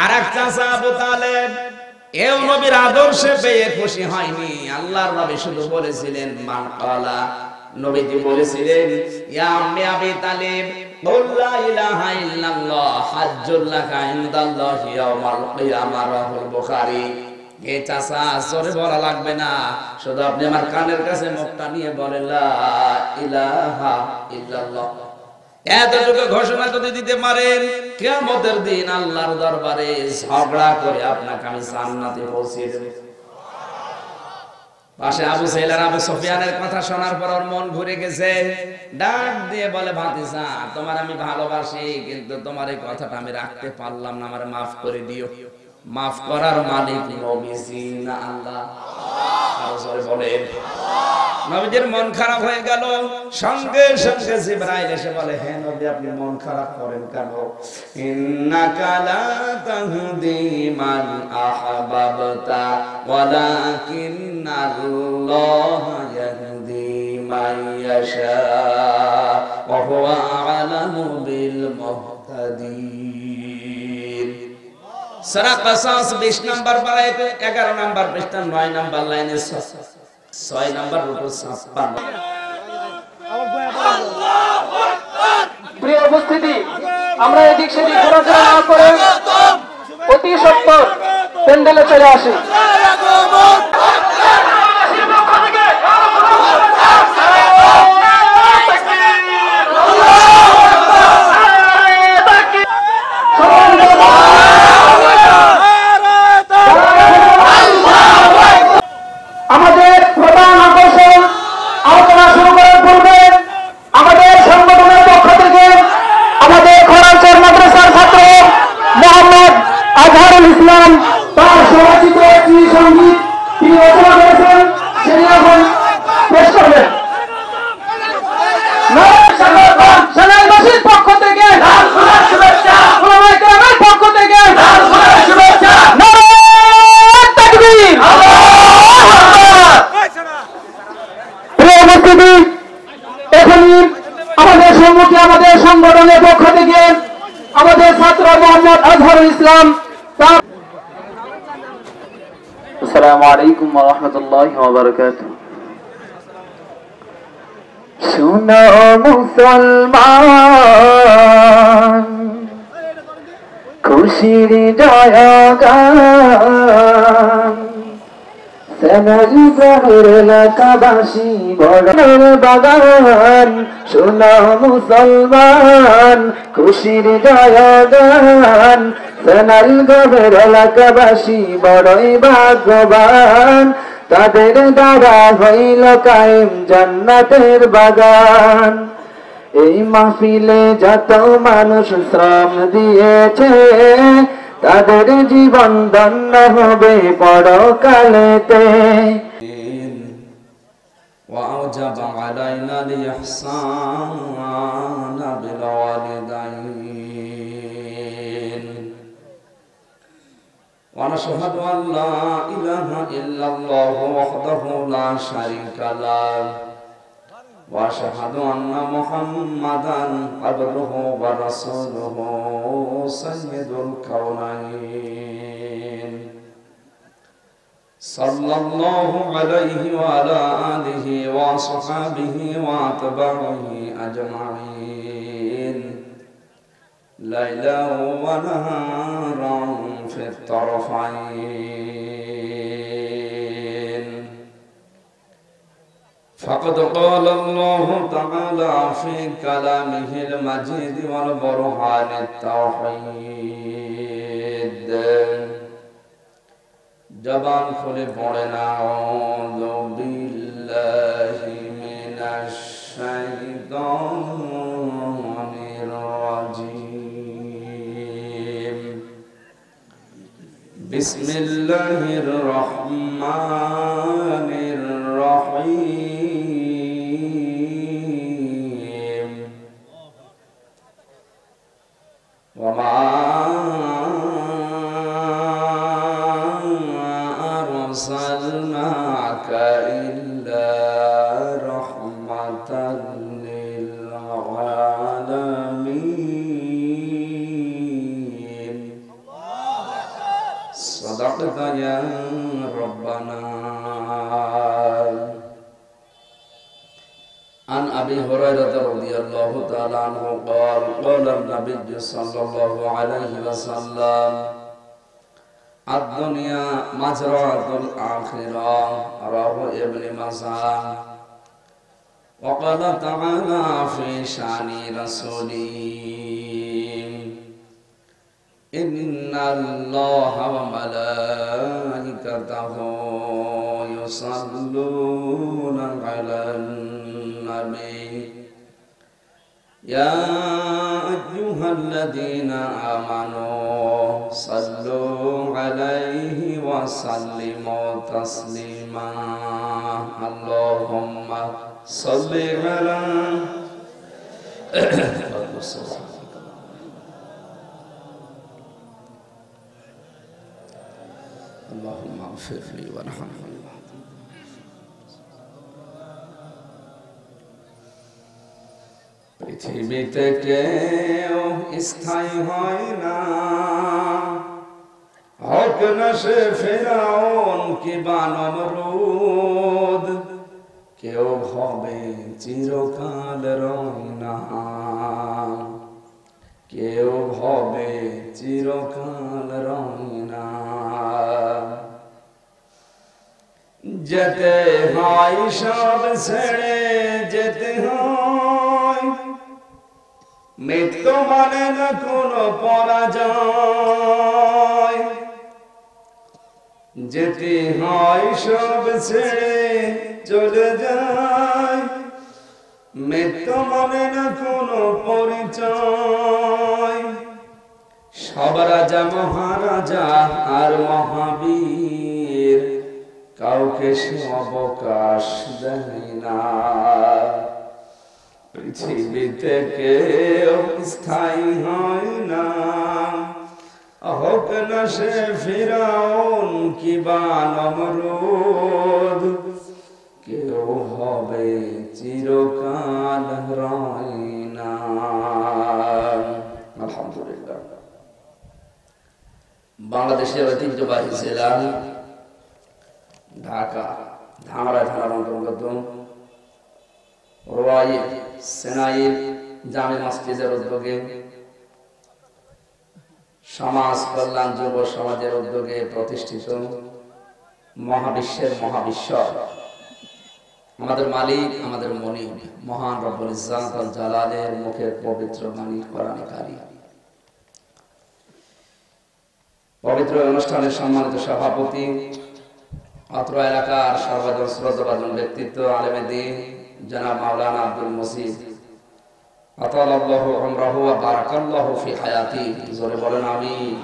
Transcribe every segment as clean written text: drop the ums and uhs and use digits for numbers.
আরেক চাচা আবু তালেব এও নবীর আদর্শে পেয়ে খুশি হয়নি। আল্লাহর নবী শুধু বলেছিলেন মান ক্বালা, নবীজি বলেছিলেন ইয়া আম্মি আবি তালিব কুল লা ইলাহা ইল্লাল্লাহ হাজ্জুল লাকা ইনদাল্লাহি ইয়াউমাল কিয়ামাহ, রাহুল বুখারী। এই চাচা জোরে বলা লাগবে না, শুধু আপনি আমার কানের কাছে মুখটা নিয়ে বলেন লা ইলাহা ইল্লাল্লাহ। এতটুকু ঘোষণা যদি দিতে পারেন, কিয়ামতের দিন আল্লাহর দরবারে ঝগড়া করে আপনাকে আমি জান্নাতে পৌঁছিয়ে দেব। পাশে আবু সাইল আর আবু সুফিয়ানের কথা শোনার পর ওর মন ঘুরে গেছে। ডাক দিয়ে বলে ভাতিজা, তোমার আমি ভালোবাসি, কিন্তু তোমার এই কথাটা আমি রাখতে পারলাম না, আমারে মাফ করে দিও। মাফ করার মালিক নবীজি না আল্লাহ? আরো জোরে বলেন। নবীজির মন খারাপ হয়ে গেল। সঙ্গে সঙ্গে জিবরাইল এসে বলে, হে নবী আপনি মন খারাপ করেন কেন? ইন্নাকা লা তাহদি মান আহবাবতা ওয়ালাকিন্নাল্লাহা ইয়াহদি মান ইয়াশা ওয়া হুয়া আ'লামু বিল মুহতাদিন। সূরা কাসাস 20 নম্বর পারায় 11 নম্বর পৃষ্ঠা 9 নম্বর লাইনে 6 নম্বর রুকু 56। প্রিয় উপস্থিতি, আমরা এদিক সেদিক ঘোরাফেরা না করে অতি সত্বর প্যান্ডেলে চলে আসি। আমাদের প্রধান আকর্ষণ আলোচনা শুরু করার পূর্বে আমাদের সংগঠনের পক্ষ থেকে আমাদের খোরাঞ্চল মাদ্রাসার ছাত্র মোহাম্মদ আজহারুল ইসলাম তার স্বরচিত একটি সঙ্গীত তিনি রচনা করেছেন, সেটি এখন পেশ করবেন। সেনাবাসীর পক্ষ থেকে শুভেচ্ছা, পক্ষ থেকে শুভেচ্ছা। এখনই আমাদের সম্মুখে আমাদের সংগঠনের পক্ষ থেকে আমাদের ছাত্র মোহাম্মদ আজহারুল ইসলাম। আসসালামু আলাইকুম ওয়া রাহমাতুল্লাহি ওয়া বারাকাতুহু। শোনো মুসলমান, খুশির জয়গান, এলাকাবাসী বড়ের বাগান। শোনো মুসলমান, খুশির জয়গান, সোনারগঞ্জের এলাকাবাসী বড়ই ভাগ্যবান, তাদের দ্বারা হইল কায়েম জান্নাতের বাগান। এই মাহফিলে যত মানুষ শ্রম দিয়েছে, তাদের জীবন ধন্য হবে পরকালেতে। وأوجب علينا الإحسان بالوالدين ونشهد أن لا إله إلا الله وحده لا شريك له وأشهد أن محمدا عبده ورسوله سيد الكونين صلى الله عليه وعلى آله وصحبه وأتباعه أجمعين ليلا ونهارا في الطرفين. فقد قال الله تعالى في كلامه المجيد والبرهان التوحيد. জবান খুলে পড়ে না আউযু বিল্লাহি মিনাশ শাইতানির রাজীম। বিসমিল্লাহির রহমানির রহিম। ওয়া মা أرسلناك إلا رحمة للعالمين. صدقت يا ربنا. عن أبي هريرة رضي الله تعالى عنه قال قال النبي صلى الله عليه وسلم الدنيا مزرعة الآخرة. رواه ابن ماجه. وقال تعالى في شأن رسوله إن الله وملائكته يصلون على النبي يا أيها الذين آمنوا صلوا عليه وسلموا تسليما. اللهم صل على اللهم اغفر لي وارحمني. পৃথিবীতে কেউ স্থায়ী হয় না, হোক না সে ফেরাউন কিংবা নমরুদ। কেউ হবে চিরকাল রয়না, কেউ হবে চিরকাল রয়না। যেতে হয় সব ছেড়ে যেতে হয়, মৃত্যু মানে না কোনো পরাজয়। যেতে হয় সব ছেড়ে চলে যায়, মৃত্যু মানে না কোনো পরিচয়। সব রাজা মহারাজা আর মহাবীর, কাউকে সে অবকাশ দেয় না। পৃথিবীতে কেউ স্থায়ী হয় না, হোক না সে ফিরাউন কিংবা নমরুদ। কেউ হবে চিরকাল রয়না। আলহামদুলিল্লাহ। বাংলাদেশের ঐতিহ্যবাহী জেলা ঢাকা ধামরা থানার অন্তর্গত রোয়াইল সেনাইল জামে মসজিদের উদ্যোগে, সমাজ কল্যাণ যুব সমাজের উদ্যোগে প্রতিষ্ঠিত মহাবিশ্বের মহাবিশ্ব, আমাদের মালিক আমাদের মনিব মহান রব্বুল ইজ্জাত আল জালালের মুখের পবিত্র বাণী কোরআন কারীম। পবিত্র অনুষ্ঠানের সম্মানিত সভাপতি, অত্র এলাকার সর্বজন শ্রদ্ধাভাজন ব্যক্তিত্ব আলেমে দ্বীন জনাব মাওলানা আব্দুল মজিদ আতালাল্লাহু উমরাহু ওয়া বারাকাল্লাহু ফি হায়াতি। জোরে বলেন আমিন।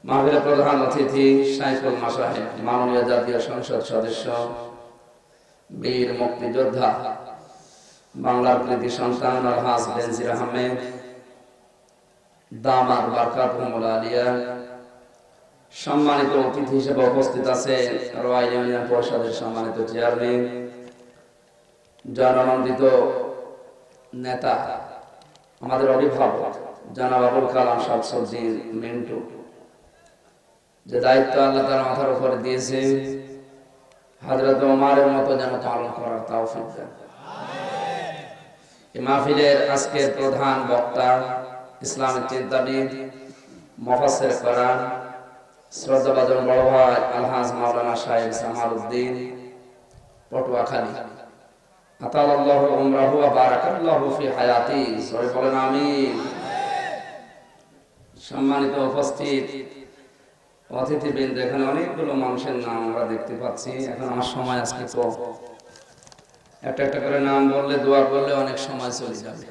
মাহফিলের প্রধান অতিথি শাইখুল মাশায়েখ মাননীয় জাতীয় সংসদ সদস্য, বীর মুক্তিযোদ্ধা, বাংলার কৃতি সন্তান আলহাজ বেনজির আহমেদ দামাত বারকাতুহুল আলিয়া। সম্মানিত অতিথি হিসেবে উপস্থিত আছে রোয়াইল ইউনিয়ন পরিষদের সম্মানিত চেয়ারম্যান, জননন্দিত নেতা, আমাদের অভিভাবক জনাব আবুল কালাম শামসুদ্দিন মিন্টু। যে দায়িত্ব আল্লাহ তার মাথার উপরে দিয়েছে, হযরত ওমরের মতো যেন পালন করার তৌফিক দেন। এই মাহফিলের আজকের প্রধান বক্তা ইসলামিক চিন্তাবিদ, মুফাসসির কোরআন, শ্রদ্ধাভাজন বড় ভাই আলহাজ মাওলানা সাহেব জামালউদ্দিন পটুয়াখালী। আতালাল্লাহু উমরাহু ওয়া বারাকাল্লাহু ফি হায়াতি। সবাই বলেন আমিন। সম্মানিত উপস্থিত অতিথিবৃন্দ, এখানে অনেকগুলো মানুষের নাম আমরা দেখতে পাচ্ছি। এখন আমার সময় আজকে কম, একটা একটা করে নাম বললে দোয়া করলে অনেক সময় চলে যাবে।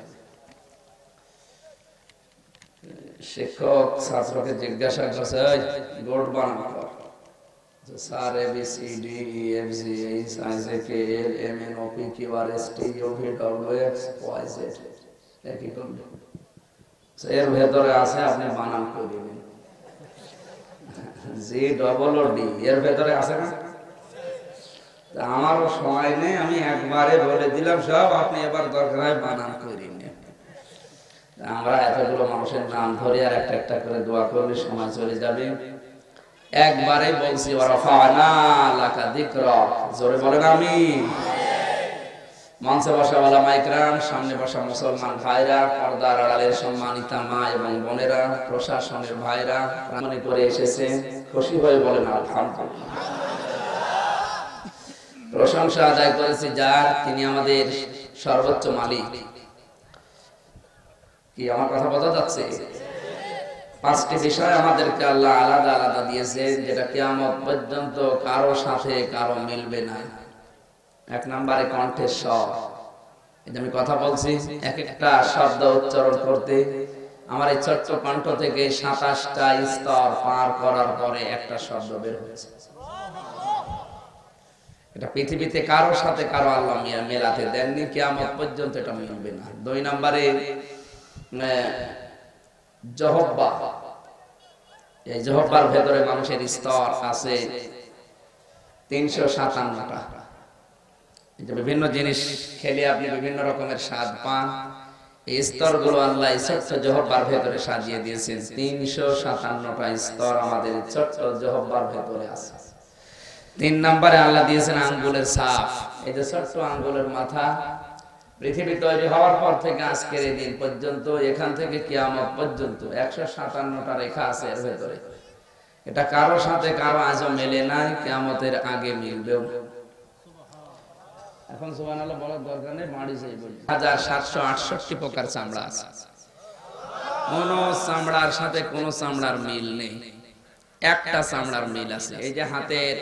শিক্ষক ছাত্রকে জিজ্ঞাসা করছে, বোর্ড বানানো কর। Sir ABCD EFG HIJK L M N O P Q R S T U V W X Y Z একই করবে। এর ভেতরে আছে আপনি বানান করে দিবেন, G-double-O-D এর ভেতরে আছে না? আমারও সময় নেই, আমি একবারে বলে দিলাম সব, আপনি এবার দরকার হয় বানান করে নিন। আমরা এতগুলো মানুষের নাম ধরে আর একটা একটা করে দোয়া করলে সময় চলে যাবে। একবারে বলছি ওয়ারাফা'না লাকা যিকরাক, জোরে বলেন আমিন। মঞ্চে বসা ওলামায়ে কেরাম, সামনে বসা মুসলমান ভাইরা, পর্দার আড়ালের সম্মানিতা মা এবং বোনেরা, প্রশাসনের ভাইরা মনে করে এসেছে, খুশি হয়ে বলেন আলহামদুলিল্লাহ। প্রশংসা আদায় করেছি যার, তিনি আমাদের সর্বোচ্চ মালিক। কি আমার কথা বোঝা যাচ্ছে? পাঁচটি বিষয় আমাদেরকে আল্লাহ আলাদা আলাদা দিয়েছেন, যেটা কিয়ামত পর্যন্ত কারো সাথে কারো মিলবে না। এক নম্বরে কণ্ঠের স্বর। এই যে আমি কথা বলছি, এক একটা শব্দ উচ্চারণ করতে আমার এই ছোট্ট কণ্ঠ থেকে 27টা স্তর পার করার পরে একটা শব্দ বের হচ্ছে। এটা পৃথিবীতে কারো সাথে কারো আল্লাহ মেলাতে দেননি, কিয়ামত পর্যন্ত এটা মিলবে না। 2 নম্বরে জহব্বা। এই জহব্বার ভেতরে মানুষের স্তর আছে 357টা। বিভিন্ন জিনিস খেলে আপনি বিভিন্ন রকমের স্বাদ পান, এই স্তরগুলো আল্লাহ ছোট্ট জহব্বার ভেতরে সাজিয়ে দিয়েছেন। 357টা স্তর আমাদের ছোট্ট জহব্বার ভেতরে আছে। 3 নম্বরে আল্লাহ দিয়েছেন আঙ্গুলের ছাপ। এই যে ছোট্ট আঙ্গুলের মাথা, পৃথিবী তৈরি হওয়ার পর থেকে আজকের এই দিন পর্যন্ত, এখান থেকে কিয়ামত পর্যন্ত 157টা রেখা আছে এর ভেতরে। এটা কারো সাথে কারো আজও মেলে নাই, কিয়ামতের আগে মিলবেও। এখন সুবহানাল্লাহ বলার দরকার নেই, মাড়ি যাই বলি। 1768 প্রকার চামড়া আছে। কোন চামড়ার সাথে কোন চামড়ার মিল নেই, একটা চামড়ার মিল আছে। এই যে হাতের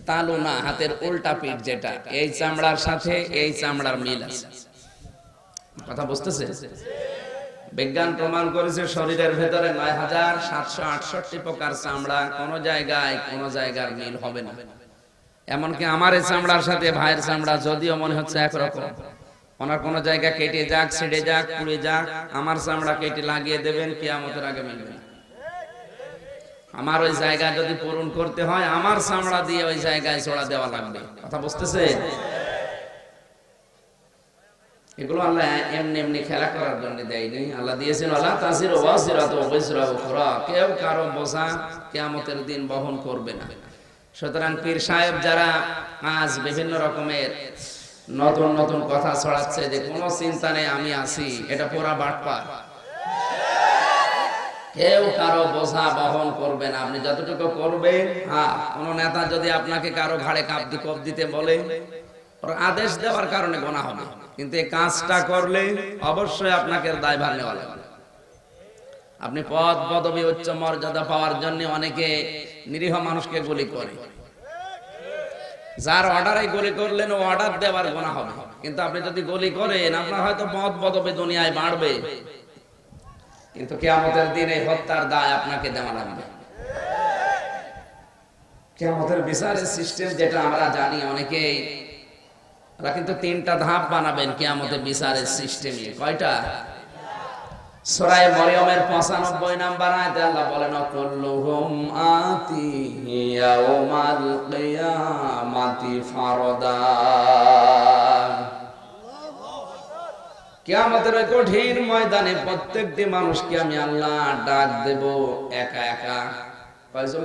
তালু না, হাতের উল্টা পিঠ যেটা, এই চামড়ার সাথে এই চামড়ার মিল আছে। কথা বুঝতেছে? বিজ্ঞান প্রমাণ করেছে শরীরের ভেতরে 9768 প্রকার চামড়া, কোন জায়গার মিল হবে না। এমনকি আমার এই চামড়ার সাথে ভাইয়ের চামড়া যদিও মনে হচ্ছে একরকম, ওনার কোন জায়গা কেটে যাক, ছিঁড়ে যাক, পুড়ে যাক, আমার চামড়া কেটে লাগিয়ে দেবেন, কিয়ামতের আগে মিলবে না। আমার ওই জায়গা যদি পূরণ করতে হয়, আমার চামড়া দিয়ে ওই জায়গায় জোড়া দেওয়া লাগবে। কথা বুঝতেছে? এগুলো আল্লাহ এমনি এমনি খেলা করার জন্য দেয়নি। আল্লাহ দিয়েছেন ওয়ালা তাজিরু ওয়াজিরাতু বিজরা উখরা, কেউ কারো বোঝা কিয়ামতের দিন বহন করবে না। সুতরাং পীর সাহেব যারা আজ বিভিন্ন রকমের নতুন নতুন কথা ছড়াচ্ছে যে কোনো চিন্তা নেই আমি আছি, এটা পুরা বাটপার। কেউ কারো বোঝা বহন করবে না, আপনি যতটুকু করবেন। হ্যাঁ, কোন নেতা যদি আপনাকে কারো ঘাড়ে কাপ দিতে বলে, ওর আদেশ দেওয়ার কারণে গোনা হবে, কিন্তু এই কাজটা করলে অবশ্যই আপনাকে দায়ভার নেওয়া লাগবে। আপনি পদ পদবি উচ্চ মর্যাদা পাওয়ার জন্য অনেকে নিরীহ মানুষকে গুলি করে, যার অর্ডারে গুলি করলেন ও অর্ডার দেওয়ার গোনা হবে। কিন্তু আপনি যদি গুলি করেন, আপনার হয়তো পদ পদবি দুনিয়ায় বাড়বে, কিন্তু কিয়ামতের দিনে হত্যার দায় আপনাকে দেওয়া লাগবে। কিয়ামতের বিচারের সিস্টেম যেটা আমরা জানি, অনেকেই ওরা কিন্তু 3টা ধাপ বানাবেন কিয়ামতের বিচারের সিস্টেমে। কয়টা? সূরা মরিয়মের 95 নাম্বার আয়াতে আল্লাহ বলেন কুল্লুহুম আতিহি ইয়াউমাল কিয়ামাতি ফারদা। কিয়ামতের কঠিন ময়দানে প্রত্যেকটি মানুষকে আমি আল্লাহ ডাক দেব একা একা। কয়জন?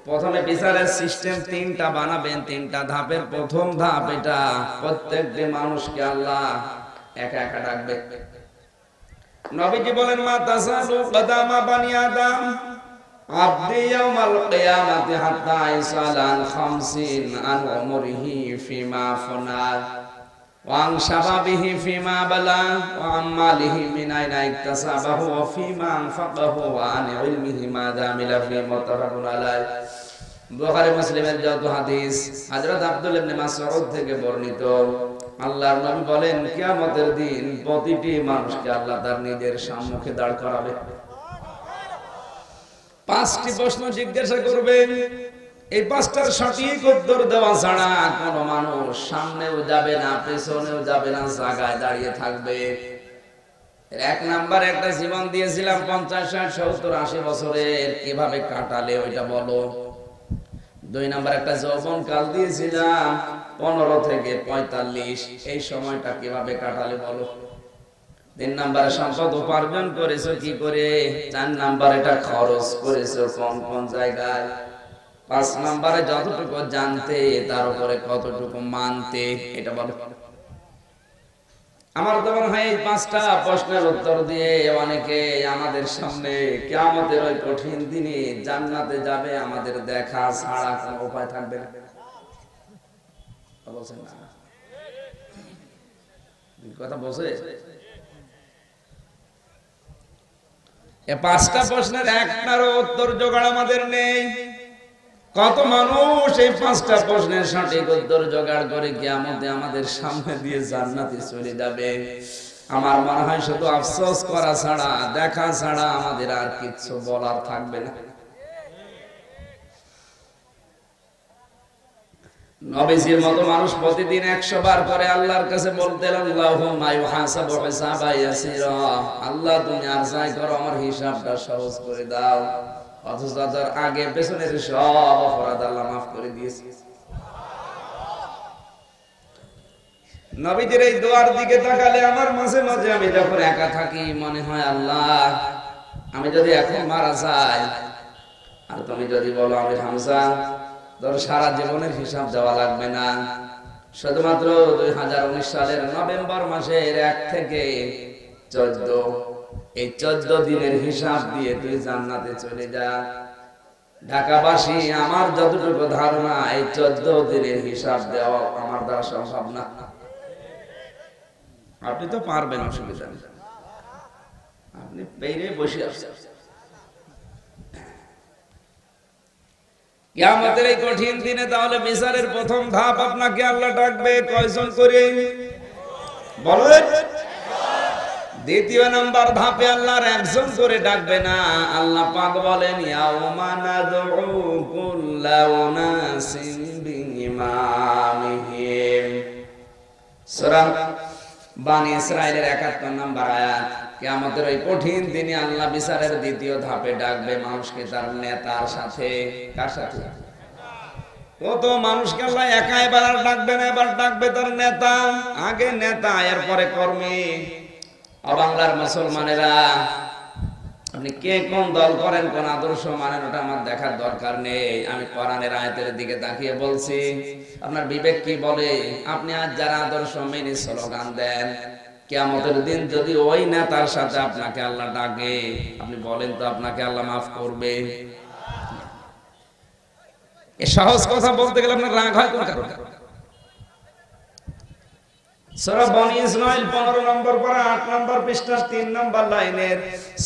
প্রথমে বিচারের সিস্টেম 3টা বানাবেন, 3টা ধাপের প্রথম ধাপ এটা, প্রত্যেকটি মানুষকে আল্লাহ একা একা ডাকবে। নবীজি বলেন মা তাসালু কদামা বানি আদম আবদি ইয়াউমাল কিয়ামাতি হাত্তা ইসালান 50 আন উমরিহি ফিমা ফানা ওয়া আন শাবাবিহি ফিমা বালা ওয়া আন মালিহি মিন আইনা ইকতাসাবাহু ওয়া ফিমা আনফাকাহু ওয়া আন ইলমিহি মা দামিলা ফি মুত্তাফাকুন আলাইহি। বুখারী মুসলিমের যত হাদিস হযরত আব্দুল্লাহ ইবনে মাসউদ থেকে বর্ণিত, আল্লাহর নবী বলেন কিয়ামতের দিন প্রতিটি মানুষকে আল্লাহ তার নিজের সম্মুখে দাঁড় করাবে। 5টি প্রশ্ন জিজ্ঞাসা করবেন, এই 5টার সঠিক উত্তর দেওয়া ছাড়া কোন মানুষ সামনেও যাবে না, পেছনেও যাবে না, জায়গায় দাঁড়িয়ে থাকবে। 1 নাম্বার একটা জীবন দিয়েছিলাম 50, 60, 70, 80 বছরের, কিভাবে কাটালে ওইটা বলো। 2 নাম্বার একটা যৌবন কাল দিয়েছিলাম 15 থেকে 45, এই সময়টা কিভাবে কাটালে বলো। 3 নম্বরে সম্পদ উপার্জন করেছো কি করে, 4 নম্বরে এটা খরচ করেছো কোন কোন জায়গায়, 5 নম্বরে যতটুকু জানতে তার উপরে কতটুকু মানতে, এটা বলো। আমার তো মনে হয় এই 5টা প্রশ্নের উত্তর দিয়ে অনেকে আমাদের সামনে কিয়ামতের ওই কঠিন দিনে জান্নাতে যাবে, আমাদের দেখা ছাড়া কোনো উপায় থাকবে না। বলছেন না কথা বলছে? এই 5টা প্রশ্নের একটারও উত্তর জোগাড় আমাদের নেই। কত মানুষ এই 5টা প্রশ্নের সঠিক উত্তর জোগাড় করে কিয়ামতে আমাদের সামনে দিয়ে জান্নাতে চলে যাবে। আমার মনে হয় শুধু আফসোস করা ছাড়া, দেখা ছাড়া আমাদের আর কিছু বলার থাকবে না। নবীজির মতো মানুষ প্রতিদিন 100 বার করে আল্লাহর কাছে বলতেন, আল্লাহুম্মা ইউহাসাবু হিসাবা ইয়াসিরা, আল্লাহ তুমি আর যাই করো আমার হিসাবটা সহজ করে দাও। অথচ তার আগে পেছনের সব অপরাধ আল্লাহ মাফ করে দিয়েছে। নবীজির এই দোয়ার দিকে তাকালে আমার মাঝে মাঝে আমি যখন একা থাকি মনে হয়, আল্লাহ আমি যদি এখন মারা যাই আর তুমি যদি বলো আমি হামজা, তোর সারা জীবনের হিসাব দেওয়া লাগবে না, শুধুমাত্র 2019 সালের নভেম্বর মাসের 1 থেকে 14 এই 14 দিনের হিসাব দিয়ে তুই জান্নাতে চলে যা। ঢাকাবাসী আমার যতটুকু ধারণা এই 14 দিনের হিসাব দেওয়া আমার দ্বারা সম্ভব না। আপনি তো পারবেন, অসুবিধা নেই, আপনি পেরে বসে আছেন। কিয়ামতের এই কঠিন দিনে তাহলে বিচারের প্রথম ধাপ আপনাকে আল্লাহ ডাকবে কয়জন করে বলেন? দ্বিতীয় নাম্বার ধাপে আল্লাহর একজন করে ডাকবে না। আল্লাহ পাক বলেন, ইয়াউমা নাদউ কুল্লা উনাসিন বিইমামিহিম। সূরা বানী ইসরাঈলের 71 নম্বর আয়াত। কিয়ামতের ওই কঠিন দিনে আল্লাহ বিচারের দ্বিতীয় ধাপে ডাকবে মানুষকে তার নেতার সাথে। কার সাথে? কত মানুষকে আল্লাহ একা এবার আর ডাকবে না, এবার ডাকবে তার নেতা। আগে নেতা, এরপরে কর্মী। বাংলার মুসলমানেরা, আপনি কে কোন দল করেন, কোন আদর্শ মানেন, ওটা আমার দেখার দরকার নেই। আমি কোরআনের আয়াতের দিকে তাকিয়ে বলছি, আপনার বিবেক কি বলে? আপনি আজ যারা আদর্শ মেনে স্লোগান দেন, কিয়ামতের দিন যদি ওই নেতার সাথে আপনাকে আল্লাহ ডাকে, আপনি বলেন তো আপনাকে আল্লাহ মাফ করবে? এই সহজ কথা বলতে গেলে আপনার রাগ হয় কোন কারণে? সূরা বনী ইসরাঈল 15 নম্বর পড়া 8 নম্বর পৃষ্ঠা 3 নম্বর লাইনের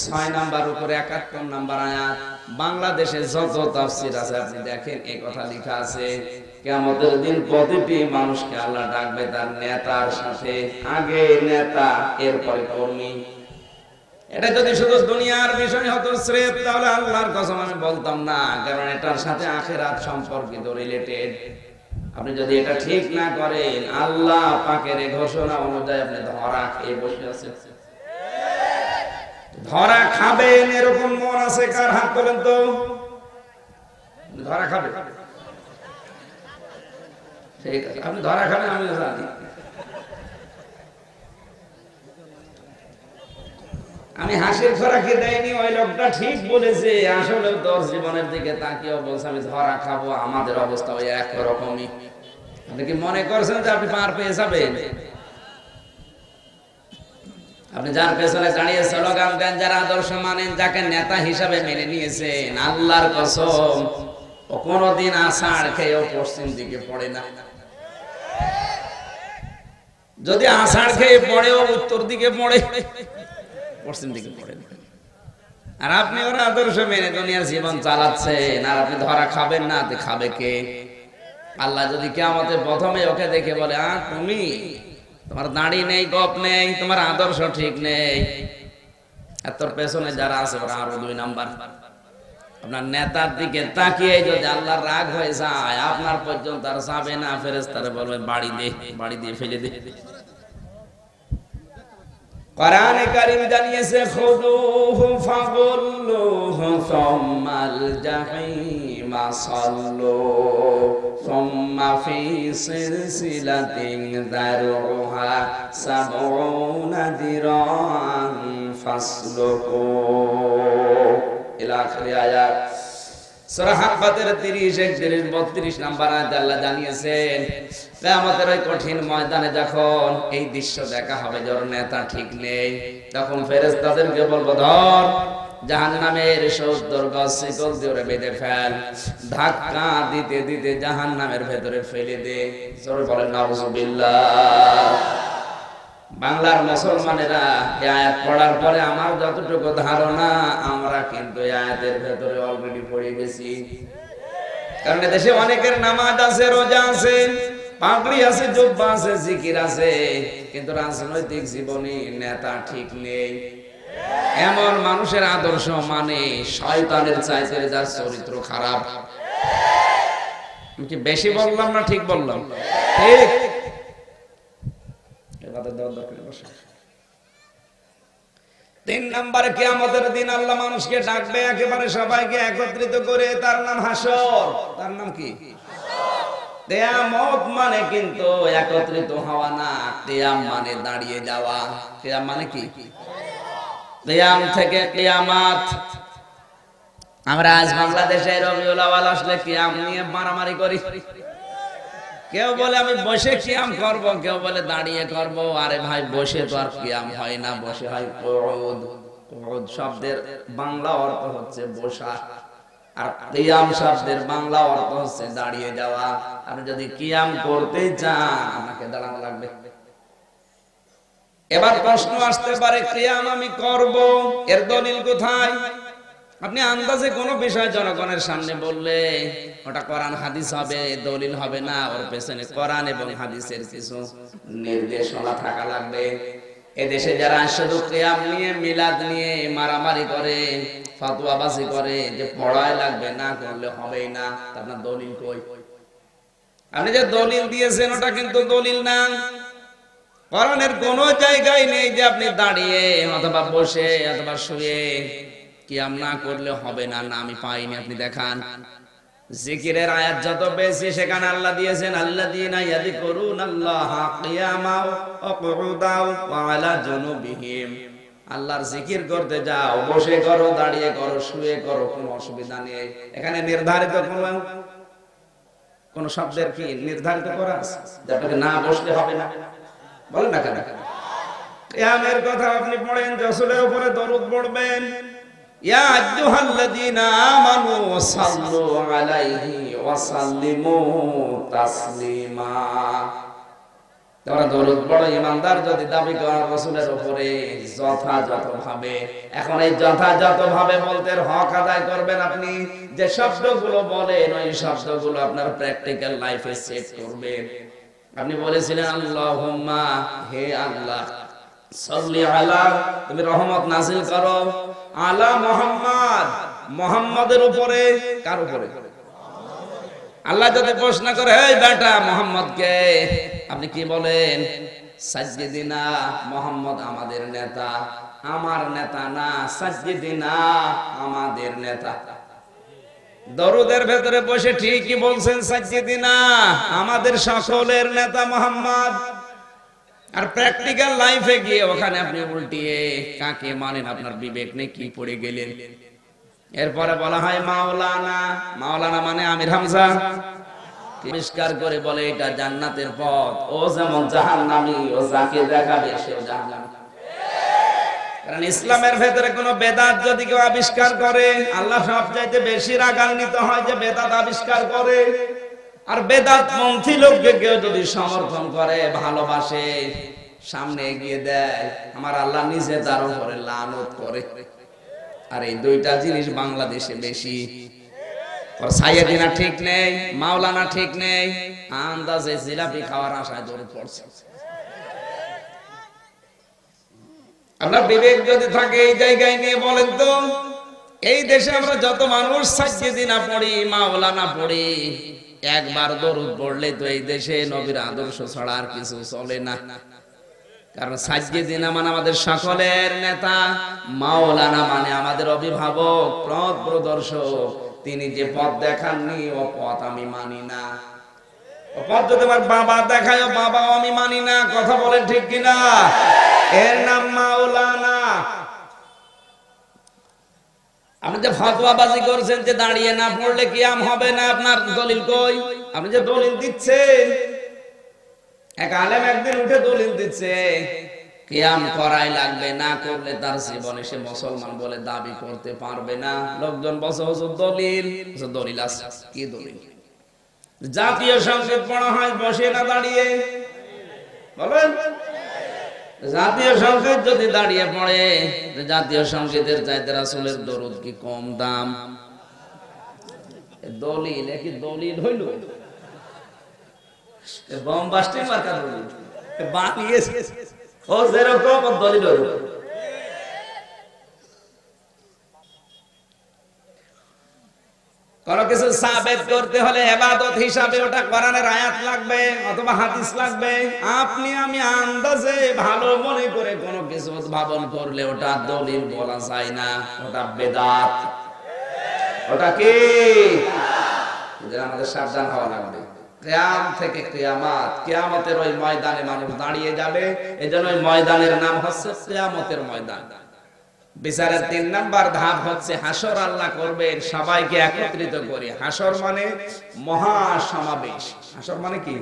6 নম্বর উপরে 71 নম্বর আয়াত। বাংলাদেশে যত তাফসীর আছে আপনি দেখেন এই কথা লেখা আছে, কিয়ামতের দিন প্রতিটি মানুষকে আল্লাহ ডাকবে তার নেতার সাথে। আগে নেতা, এরপরে কর্মী। এটা যদি শুধু দুনিয়ার বিষয় হতো স্রেফ, তাহলে আল্লাহর কসম আমি বলতাম না, কারণ এটার সাথে আখিরাত সম্পর্কিত, রিলেটেড। আপনি যদি এটা ঠিক না করেন, আল্লাহ পাকের ঘোষণা অনুযায়ী আপনি ধরা খেয়ে বসে আছেন। ধরা খাবেন এরকম মন আছে কার? হাত তোলেন তো। ধরা খাবে? ঠিক আছে, আপনি ধরা খাবেন, আমি জানি। আমি হাসির খোরাকি দেয়নি, ওই লোকটা ঠিক বলেছে। আসলে তোর জীবনের দিকে তাকিয়েও বলছে আমি ধরা খাবো। আমাদের অবস্থা ওই একরকমই। আপনি কি মনে করছেন যে আপনি পার পেয়ে যাবেন? আপনি যার পেছনে দাঁড়িয়ে স্লোগান দেন, যারা আদর্শ মানেন, যাকে নেতা হিসাবে মেনে নিয়েছেন, আল্লাহর কসম ও কোনদিন আষাঢ় খেয়েও পশ্চিম দিকে পড়ে না। যদি আষাঢ় খেয়ে পড়েও উত্তর দিকে পড়ে, পশ্চিম দিকে পড়ে না। আর আপনি ওর আদর্শ মেনে দুনিয়ার জীবন চালাচ্ছেন, আর আপনি ধরা খাবেন না। খাবে কে? আল্লাহ যদি কিয়ামতে প্রথমে ওকে দেখে বলে, তুমি, তোমার দাড়ি নেই, গপ নেই, তোমার আদর্শ ঠিক নেই, আর তোর পেছনে যারা আছে ওরা আরো 2 নাম্বার। আপনার নেতার দিকে তাকিয়ে যদি আল্লাহর রাগ হয়ে যায়, আপনার পর্যন্ত আর যাবে না। ফেরেশতারা বলবে বাড়ি দে, বাড়ি দিয়ে ফেলে দে। কোরআনে কারীম জানিয়েছে, খুযুহু ফাগুল্লুহু সুম্মাল জাহিম সুম্মা সাল্লু সুম্মা ফি সিলসিলাতিন যারউহা সাবউনা দিরান ফাসলুকু ইলা আখির আয়াত। সূরা হাক্কাতের 30, 31, 32 নম্বর আয়াতে আল্লাহ জানিয়েছেন কিয়ামতের ওই কঠিন ময়দানে যখন এই দৃশ্য দেখা হবে, যার নেতা ঠিক নেই, তখন ফেরেশতাদেরকে বলবো, ধর জাহান্নামের 70 গজ শিকল দিয়ে বেঁধে ফেল, ধাক্কা দিতে দিতে জাহান্নামের ভেতরে ফেলে দে। জোরে বলেন নাউজুবিল্লাহ। বাংলার মুসলমানেরা এই আয়াত পড়ার পরে আমার যতটুকু ধারণা, আমরা কিন্তু এই আয়াতের ভেতরে অলরেডি পড়ে গেছি। কারণ দেশে অনেকের নামাজ আছে, রোজা আছে, পাগড়ি আছে, জুব্বা আছে, জিকির আছে, কিন্তু রাজনৈতিক জীবনে নেতা ঠিক নেই। এমন মানুষের আদর্শ মানে শয়তানের চাইতে যার চরিত্র খারাপ। আমি কি বেশি বললাম না ঠিক বললাম? ঠিক। 3 নম্বরে কিয়ামতের দিন আল্লাহ মানুষকে ডাকবে, একেবারে সবাইকে একত্রিত করে, তার নাম হাসর। তার নাম কি? কিয়ামত মানে কিন্তু একত্রিত হওয়া না, কিয়াম মানে দাঁড়িয়ে যাওয়া। কিয়াম মানে কি? কিয়াম থেকে কিয়ামাত। আমরা আজ বাংলাদেশে রবিউল আউয়াল আসলে কিয়াম নিয়ে মারামারি করি। কেউ বলে আমি বসে কিয়াম করব, কেউ বলে দাঁড়িয়ে করব। আরে ভাই, বসে তো আর কিয়াম হয় না, বসে হয় কুউদ। কুউদ শব্দের বাংলা অর্থ হচ্ছে বসা, আর কিয়াম শব্দের বাংলা অর্থ হচ্ছে দাঁড়িয়ে যাওয়া। আপনি যদি কিয়াম করতে চান, আপনাকে দাঁড়ানো লাগবে। এবার প্রশ্ন আসতে পারে, কিয়াম আমি করব, এর দলিল কোথায়? আপনি আন্দাজে কোন বিষয় জনগণের সামনে বললে ওটা কোরআন হাদিস হবে, দলিল হবে না। ওর পেছনে কোরআন এবং হাদিসের কিছু নির্দেশনা থাকা লাগবে। এদেশে যারা শুধু কিয়াম নিয়ে, মিলাদ নিয়ে মারামারি করে, ফতোয়াবাজি করে যে পড়াই লাগবে, না করলে হবেই না, আপনার দলিল কই? আপনি যে দলিল দিয়েছেন ওটা কিন্তু দলিল না। কোরআনের কোন জায়গায় নেই যে আপনি দাঁড়িয়ে অথবা বসে অথবা শুয়ে কিয়াম না করলে হবে না, না আমি পাইনি। আপনি দেখান। জিকিরের আয়াত যত বেশি, সেখানে আল্লাহ দিয়েছেন আল্লাযীনা ইয়াযকুরুনাল্লাহা কিয়ামান ওয়া কুউদান ওয়া আলা জুনুবিহিম। আল্লাহর জিকির করতে যাও, বসে করো, দাঁড়িয়ে করো, শুয়ে করো, কোনো অসুবিধা নেই। এখানে নির্ধারিত কোন শব্দের কি নির্ধারিত করা আছে যে আপনাকে না বসলে হবে না? বলেন না কেন? কিয়ামের কথা আপনি পড়েন, রাসূলের উপরে দরুদ পড়বেন, ইয়া আইয়ুহাল্লাযীনা আমানু সাল্লু আলাইহি ওয়া সাল্লিমু তাসলিমা। তোমরা দরুদ পড়ো, ঈমানদার যদি দাবি করে রাসূলের উপরে যথাযথভাবে। এখন এই যথাযথভাবে বলতে হক আদায় করবেন আপনি। যে শব্দগুলো বলেন ওই শব্দগুলো আপনার প্র্যাকটিক্যাল লাইফে সেট করবেন। আপনি বলেছিলেন আল্লাহুম্মা, হে আল্লাহ, সাল্লি আলা, তুমি রহমত নাযিল করো, আলা মুহাম্মদ, মুহাম্মাদের উপরে। কার উপরে? আল্লাহ যদি প্রশ্ন করে, এই বেটা মুহাম্মদ কে? আপনি কি বলেন? সাজ্জিদিনা, মুহাম্মদ আমাদের নেতা। আমার নেতা না, সাজ্জিদিনা আমাদের নেতা। দরুদের ভেতরে বসে ঠিকই বলছেন সাজ্জিদিনা, আমাদের সকলের নেতা মুহাম্মদ। আর প্র্যাকটিক্যাল লাইফে গিয়ে ওখানে আপনি উল্টিয়ে কাকে মানেন আপনার বিবেক নেই, কি পড়ে গেলেন। এরপরে বলা হয় মাওলানা। মাওলানা মানে আমির হামজা। পরিষ্কার করে বলে এটা জান্নাতের পথ। ও যেমন জাহান্নামী, ও যাকে দেখাবে সেও জাহান্নামী। কারণ ইসলামের ভেতরে কোন বেদাত যদি কেউ আবিষ্কার করে, আল্লাহ সবচাইতে বেশি রাগান্বিত হয় যে বেদাত আবিষ্কার করে। আর বেদাত পন্থী লোককে কেউ যদি সমর্থন করে, ভালোবাসে, সামনে এগিয়ে দেয়, আমার আল্লাহ নিজে তার উপরে লানত করে। আর এই দুইটা জিনিস বাংলাদেশে বেশি। সাইয়েদিনা ঠিক নেই, মাওলানা ঠিক নেই, আন্দাজে জিলাপি খাওয়ার আশায় দৌড়ে পড়ছে। আপনার বিবেক যদি থাকে এই জায়গায় নিয়ে বলেন তো, এই দেশে আমরা যত মানুষ সাইয়েদিনা পড়ি, মাওলানা পড়ি, একবার দরুদ পড়লে তো এই দেশে নবীর আদর্শ ছাড়া আর কিছু চলে না। কারণ সাইয়েদিনা মানে আমাদের সকলের নেতা, মাওলানা মানে আমাদের অভিভাবক, পথ প্রদর্শক, তিনি যে পথ দেখাননি ও পথ আমি মানি না। ও পথ যদি আমার বাবা দেখায়, ও বাবাও আমি মানি না। কথা বলেন ঠিক কিনা? এর নাম মাওলানা। আপনি যে ফতোয়াবাজি করছেন যে দাঁড়িয়ে না পড়লে কিয়াম হবে না, আপনার দলিল কই? আপনি যে দলিল দিচ্ছেন, এক আলেম একদিন উঠে দলিল দিচ্ছে কিয়াম করাই লাগবে, না করলে তার জীবনে সে মুসলমান বলে দাবি করতে পারবে না। লোকজন বসে হুজুর দলিল, দলিল আছে। কি দলিল? জাতীয় সংগীত পড়া হয় বসে না দাঁড়িয়ে? বলেন, জাতীয় সংগীত যদি দাঁড়িয়ে পড়ে, জাতীয় সংগীতের চাইতে রাসূলের দরুদ কি কম দাম? দলিল কি দলিল হইল? বোমবাস্টি মার্কা দলিল বানিয়েছে ও, যেরকম দলিল হইল। কোন কিছু সাবেত করতে হলে ইবাদত হিসাবে ওটা কোরআনের আয়াত লাগবে অথবা হাদিস লাগবে। আপনি আমি আন্দাজে ভালো মনে করে কোন কিছু উদ্ভাবন করলে ওটা দলিল বলা যায় না, ওটা বেদাত। ওটা কি? আমাদের সাবধান হওয়া লাগবে। কিয়াম থেকে কিয়ামত, কিয়ামতের ওই ময়দানে মানুষ দাঁড়িয়ে যাবে। এজন্য ওই ময়দানের নাম হচ্ছে কিয়ামতের ময়দান। বিচারের 3 নাম্বার ধাপ হচ্ছে হাসর। আল্লাহ করবেন সবাইকে একত্রিত করে। হাসর মানে মহা সমাবেশ। হাসর মানে কি?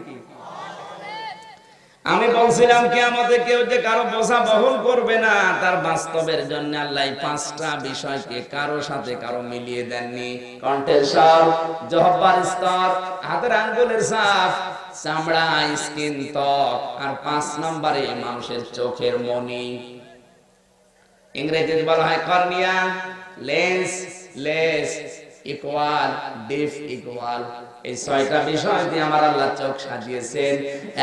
আমি বলছিলাম কিয়ামতে কেউ যে কারো বোঝা বহন করবে না, তার বাস্তবের জন্য আল্লাহ 5টা বিষয়কে কারো সাথে কারো মিলিয়ে দেননি। কণ্ঠের স্বর, জিহ্বার স্তর, হাতের আঙ্গুলের ছাপ, চামড়া, স্কিন, ত্বক, আর 5 নম্বরে মানুষের চোখের মনি। ইংরেজিতে বলা হয় cornea, lens, less, equal, diff equal. এই 6টা বিষয় দিয়ে আমার আল্লাহ চোখ সাজিয়েছেন।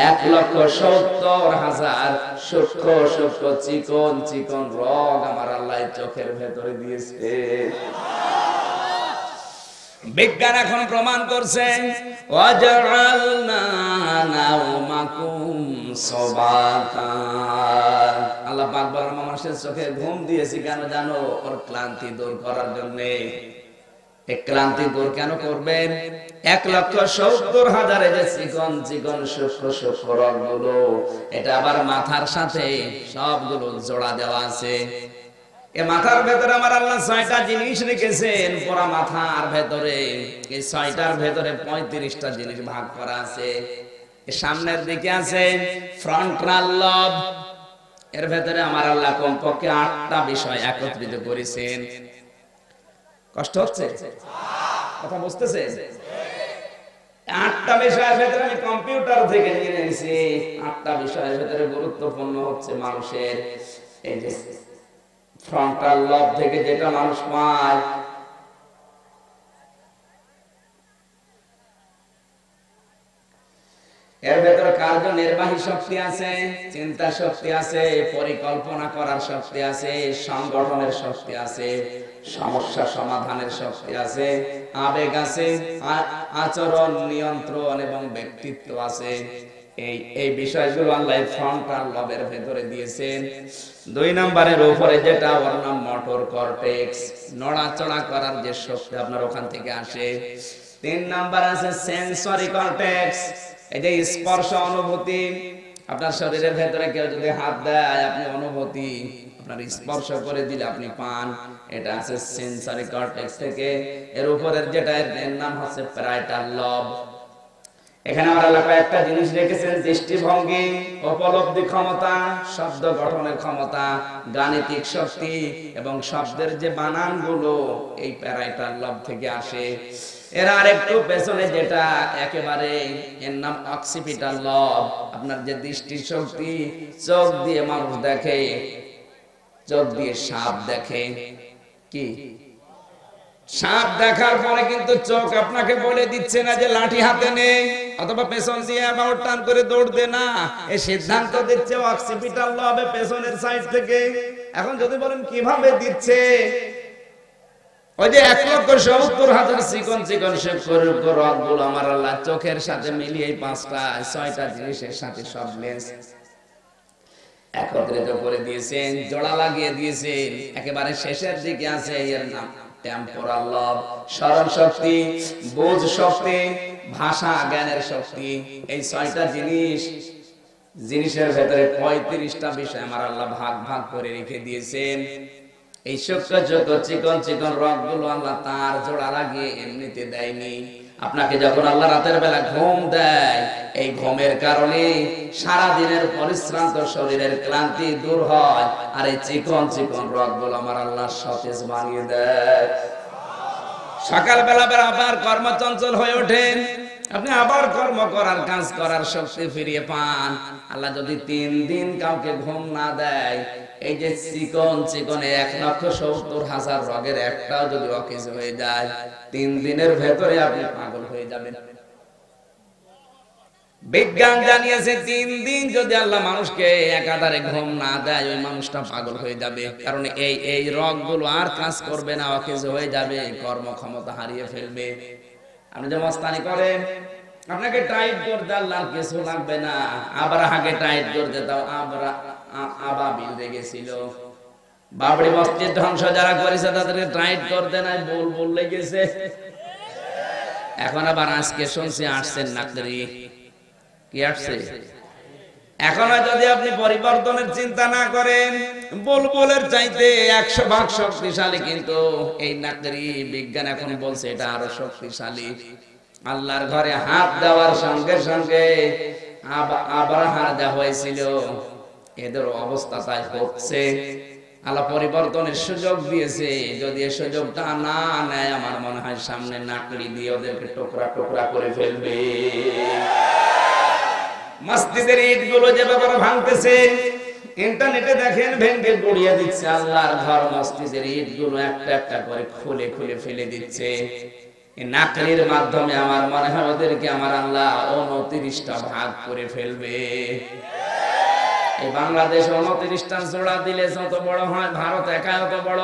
1,70,000 সূক্ষ্ম সূক্ষ্ম চিকন চিকন রগ আমার আল্লাহ চোখের ভেতরে দিয়েছে। বিজ্ঞান এখন প্রমাণ করছে ওয়াজআলনা নাওমাকুম সুবাতা। আল্লাহ পাক বলেন মানুষের চোখে ঘুম দিয়েছি কেন জানো? ওর ক্লান্তি দূর করার জন্য। এই ক্লান্তি দূর কেন করবেন? 1,70,000 যে চিকন চিকন সূক্ষ্ম সূক্ষ্ম রগগুলো, এটা আবার মাথার সাথে সবগুলো জোড়া দেওয়া আছে। এই মাথার ভেতরে আমার আল্লাহ 6টা জিনিস রেখেছেন। পুরো মাথার ভেতরে এই 6টার ভেতরে 35টা জিনিস ভাগ করা আছে। এর সামনের দিকে আছে ফ্রন্টাল লব। এর ভেতরে আমার আল্লাহ কমপক্ষে 8টা বিষয় একত্রিত করেছেন। কষ্ট হচ্ছে? কথা বুঝতেছে? 8টা বিষয়ের ভেতরে আমি কম্পিউটার থেকে নিয়ে নিয়েছি। 8টা বিষয়ের ভেতরে গুরুত্বপূর্ণ হচ্ছে মানুষের এই যে ফ্রন্টাল লব থেকে যেটা মানুষ পায়, এর ভেতরে কার্যনির্বাহী শক্তি আছে, চিন্তা শক্তি আছে, পরিকল্পনা করার শক্তি আছে, সংগঠনের শক্তি আছে, সমস্যা সমাধানের শক্তি আছে, আবেগ আছে, আচরণ নিয়ন্ত্রণ এবং ব্যক্তিত্ব আছে। এই বিষয়গুলো আল্লাহ ফ্রন্টাল লবের ভেতরে দিয়েছেন। 2 নম্বরের উপরে যেটা ওর নাম মোটর কর্টেক্স, নড়াচড়া করার যে শক্তি আপনার ওখান থেকে আসে। 3 নাম্বার আছে সেন্সরি কর্টেক্স, এই যে স্পর্শ অনুভূতি। আপনার শরীরের ভেতরে কেউ যদি হাত দেয়, আপনি অনুভূতি, আপনার স্পর্শ করে দিলে আপনি পান। এটা আছে সেন্সরি কর্টেক্স থেকে। এর উপরের যেটা এর নাম হচ্ছে প্যারাইটাল লব। এখানে আমার আল্লাহ একটা জিনিস রেখেছেন, দৃষ্টিভঙ্গি, উপলব্ধি ক্ষমতা, শব্দ গঠনের ক্ষমতা, গাণিতিক শক্তি এবং শব্দের যে বানানগুলো এই প্যারাইটাল লব থেকে আসে। এর আরেকটু পেছনে যেটা একেবারে, এর নাম অক্সিপিটাল লব। আপনার যে দৃষ্টি শক্তি, চোখ দিয়ে মানুষ দেখে, চোখ দিয়ে সাপ দেখে। কি সাপ দেখার পরে কিন্তু চোখ আপনাকে বলে দিচ্ছে না যে লাঠি হাতে নে অথবা পেছন দিয়ে আবার টান করে দৌড় দে না, এই সিদ্ধান্ত দিচ্ছে অক্সিপিটাল লবে পেছনের সাইড থেকে। এখন যদি বলেন কিভাবে দিচ্ছে, ওই যে 1,70,000 চিকন চিকন রগগুলো আমার আল্লাহ চোখের সাথে মিলিয়ে 6টা জিনিসের সাথে সব লেন্স একত্রিত করে দিয়েছেন, জোড়া লাগিয়ে দিয়েছেন। একেবারে শেষের দিকে আছে এর নাম টেম্পোরাল লব, স্মরণ শক্তি, বোঝ শক্তি, ভাষা জ্ঞানের শক্তি। এই 6টা জিনিসের ভেতরে 35টা বিষয় আমার আল্লাহ ভাগ ভাগ করে রেখে দিয়েছেন। এই সূক্ষ্ম সূক্ষ্ম চিকন চিকন রগগুলো আল্লাহ তার জোড়া লাগিয়ে এমনিতে দেয়নি। আপনাকে যখন আল্লাহ রাতের বেলা ঘুম দেয়, এই ঘুমের কারণে সারা দিনের পরিশ্রান্ত শরীরের ক্লান্তি দূর হয়, আর এই চিকন চিকন রগগুলো আমার আল্লাহ সতেজ বানিয়ে দেয়। সকালবেলা আবার কর্মচঞ্চল হয়ে ওঠেন, আপনি আবার কর্ম করার কাজ করার শক্তি ফিরিয়ে পান। আল্লাহ যদি 3 দিন কাউকে ঘুম না দেয়, এই যে চিকন চিকনে 1,70,000 রগের একটাও যদি অকেজ হয়ে যায়, 3 দিনের ভেতরে আপনি পাগল হয়ে যাবেন। বিজ্ঞান জানিয়েছে 3 দিন যদি আল্লাহ মানুষকে একাধারে ঘুম না দেয়, ওই মানুষটা পাগল হয়ে যাবে। কারণ এই রগগুলো আর কাজ করবে না, অকেজ হয়ে যাবে, কর্মক্ষমতা হারিয়ে ফেলবে। আপনি যে মস্তানি করেন, আপনাকে টাইট করতে আল্লাহ কিছু লাগবে না। আবরাহাকে টাইট করতে দাও, আবাবিল লেগেছিল। বাবরি মসজিদ ধ্বংস যারা করেছে তাদেরকে টাইট করতে নাই, বুলবুল লেগেছে। এখন আবার আজকে শুনছি আসছেন নাকরি, কি আসছে? এখন যদি আপনি পরিবর্তনের চিন্তা না করেন, বুলবুলের চাইতে 100 ভাগ শক্তিশালী, কিন্তু এই নাকরি বিজ্ঞান এখন বলছে এটা আরো শক্তিশালী। আল্লাহর ঘরে হাত দেওয়ার সঙ্গে সঙ্গে আবরাহার যা হয়েছিল, এদের অবস্থা তাই হচ্ছে। আল্লাহ পরিবর্তনের সুযোগ দিয়েছে। যদি এই সুযোগটা না নেয়, আমার মনে হয় সামনে নাকড়ি দিয়ে ওদেরকে টুকরা টুকরা করে ফেলবে। মসজিদের ইটগুলো যেভাবে ভাঙতেছে, ইন্টারনেটে দেখেন ভেঙে গুড়িয়ে দিচ্ছে। আল্লাহর ঘর মসজিদের ইটগুলো একটা একটা করে খুলে খুলে ফেলে দিচ্ছে। নাকড়ির মাধ্যমে আমার মনে হয় ওদেরকে আমার আল্লাহ 29টা ভাগ করে ফেলবে। এই বাংলাদেশ 29টা জোড়া দিলে যত বড় হয়, ভারত একা অত বড়।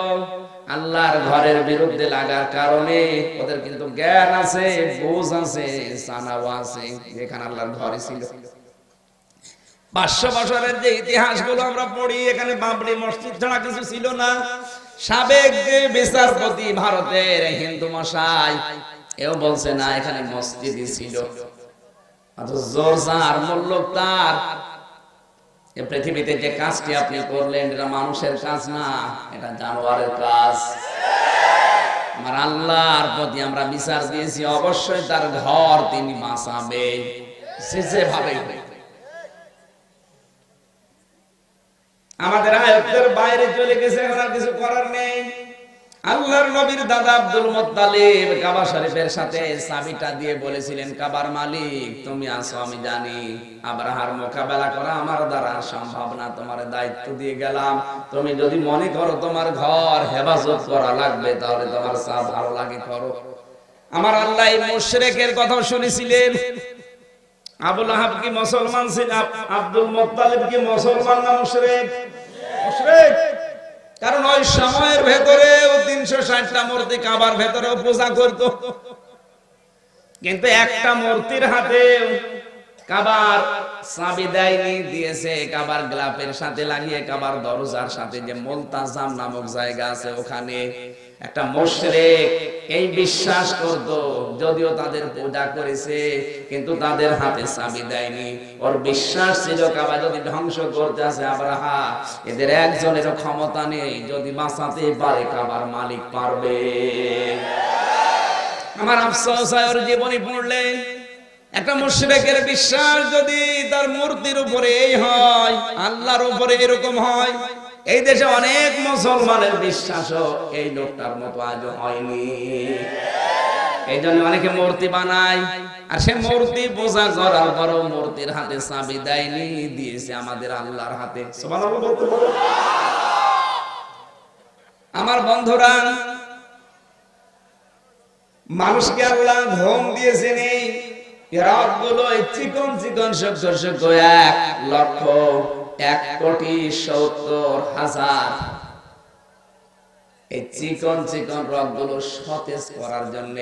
আল্লাহর ঘরের বিরুদ্ধে লাগার কারণে ওদের কিন্তু জ্ঞান আছে, বোঝ আছে, জানাও আছে, যেখানে আল্লাহর ঘরে ছিল। 500 বছরের যে ইতিহাসগুলো আমরা পড়ি, এখানে বাবরি মসজিদ ছাড়া কিছু ছিল না। সাবেক যে বিচারপতি ভারতের হিন্দু মশাই, এও বলছে না এখানে মসজিদই ছিল। জোরজার মুল্লুক তার পৃথিবীতে যে কাজটি আপনি করলেন, এটা মানুষের কাজ না, এটা জানোয়ারের কাজ। আমার আল্লাহর প্রতি আমরা বিচার দিয়েছি, অবশ্যই তার ঘর তিনি বাঁচাবে, যেভাবে। আমাদের আয়ত্তের বাইরে চলে গেছে, এখন আর কিছু করার নেই। আল্লাহর নবীর দাদা আব্দুল মুত্তালিব কাবা শরীফের সাথে চাবিটা দিয়ে বলেছিলেন, কাবার মালিক তুমি আছো আমি জানি, আবরাহার মোকাবেলা করা আমার দ্বারা সম্ভব না, তোমার দায়িত্ব দিয়ে গেলাম। তুমি যদি মনে করো তোমার ঘর হেফাজত করা লাগবে, তাহলে তোমার যা ভালো লাগে করো। আমার আল্লাহ এই মুশরিকের কথা শুনেছিলেন। আবু লাহাব কি মুসলমান ছিল? আব্দুল মুত্তালিব কি মুসলমান না মুশরিক? মুশরিক। কারণ ওই সময়ের ভেতরে 360টা মূর্তি কাবার ভেতরে পূজা করত, কিন্তু একটা মূর্তির হাতে কাবার চাবি দেয়নি, দিয়েছে কাবার গ্লাফের সাথে লাগিয়ে। কাবার দরজার সাথে যে মুলতাজাম নামক জায়গা আছে, ওখানে একটা মুশরিক এই বিশ্বাস করত, যদিও তাদের পূজা করেছে কিন্তু তাদের হাতে চাবি দেয়নি। ওর বিশ্বাস ছিল কাবা যদি ধ্বংস করতে আসে আবরাহা, এদের একজনেরও ক্ষমতা নেই, যদি বাঁচাতে পারে কাবার মালিক পারবে। আমার আফসোস হয় ওর জীবনী পড়লে, একটা মুশরিকের বিশ্বাস যদি তার মূর্তির উপরে এই হয়, আল্লাহর উপরে এরকম হয়। এই দেশে অনেক মুসলমানের বিশ্বাসও এই লোকটার মতো আজও হয়নি। এই জন্য অনেকে মূর্তি বানায়, আর সে মূর্তি পূজা করার পরও মূর্তির হাতে চাবি দেয়নি, দিয়েছে আমাদের আল্লাহর হাতে। সুবহানাল্লাহ বলতে বলো। আমার বন্ধুরা, মানুষকে আল্লাহ ঘুম দিয়েছেন এই রাতগুলো, চিকন চিকন সূক্ষ্ম সূক্ষ্ম 1,1,70,000 এই চিকন চিকন রগগুলো সতেজ করার জন্য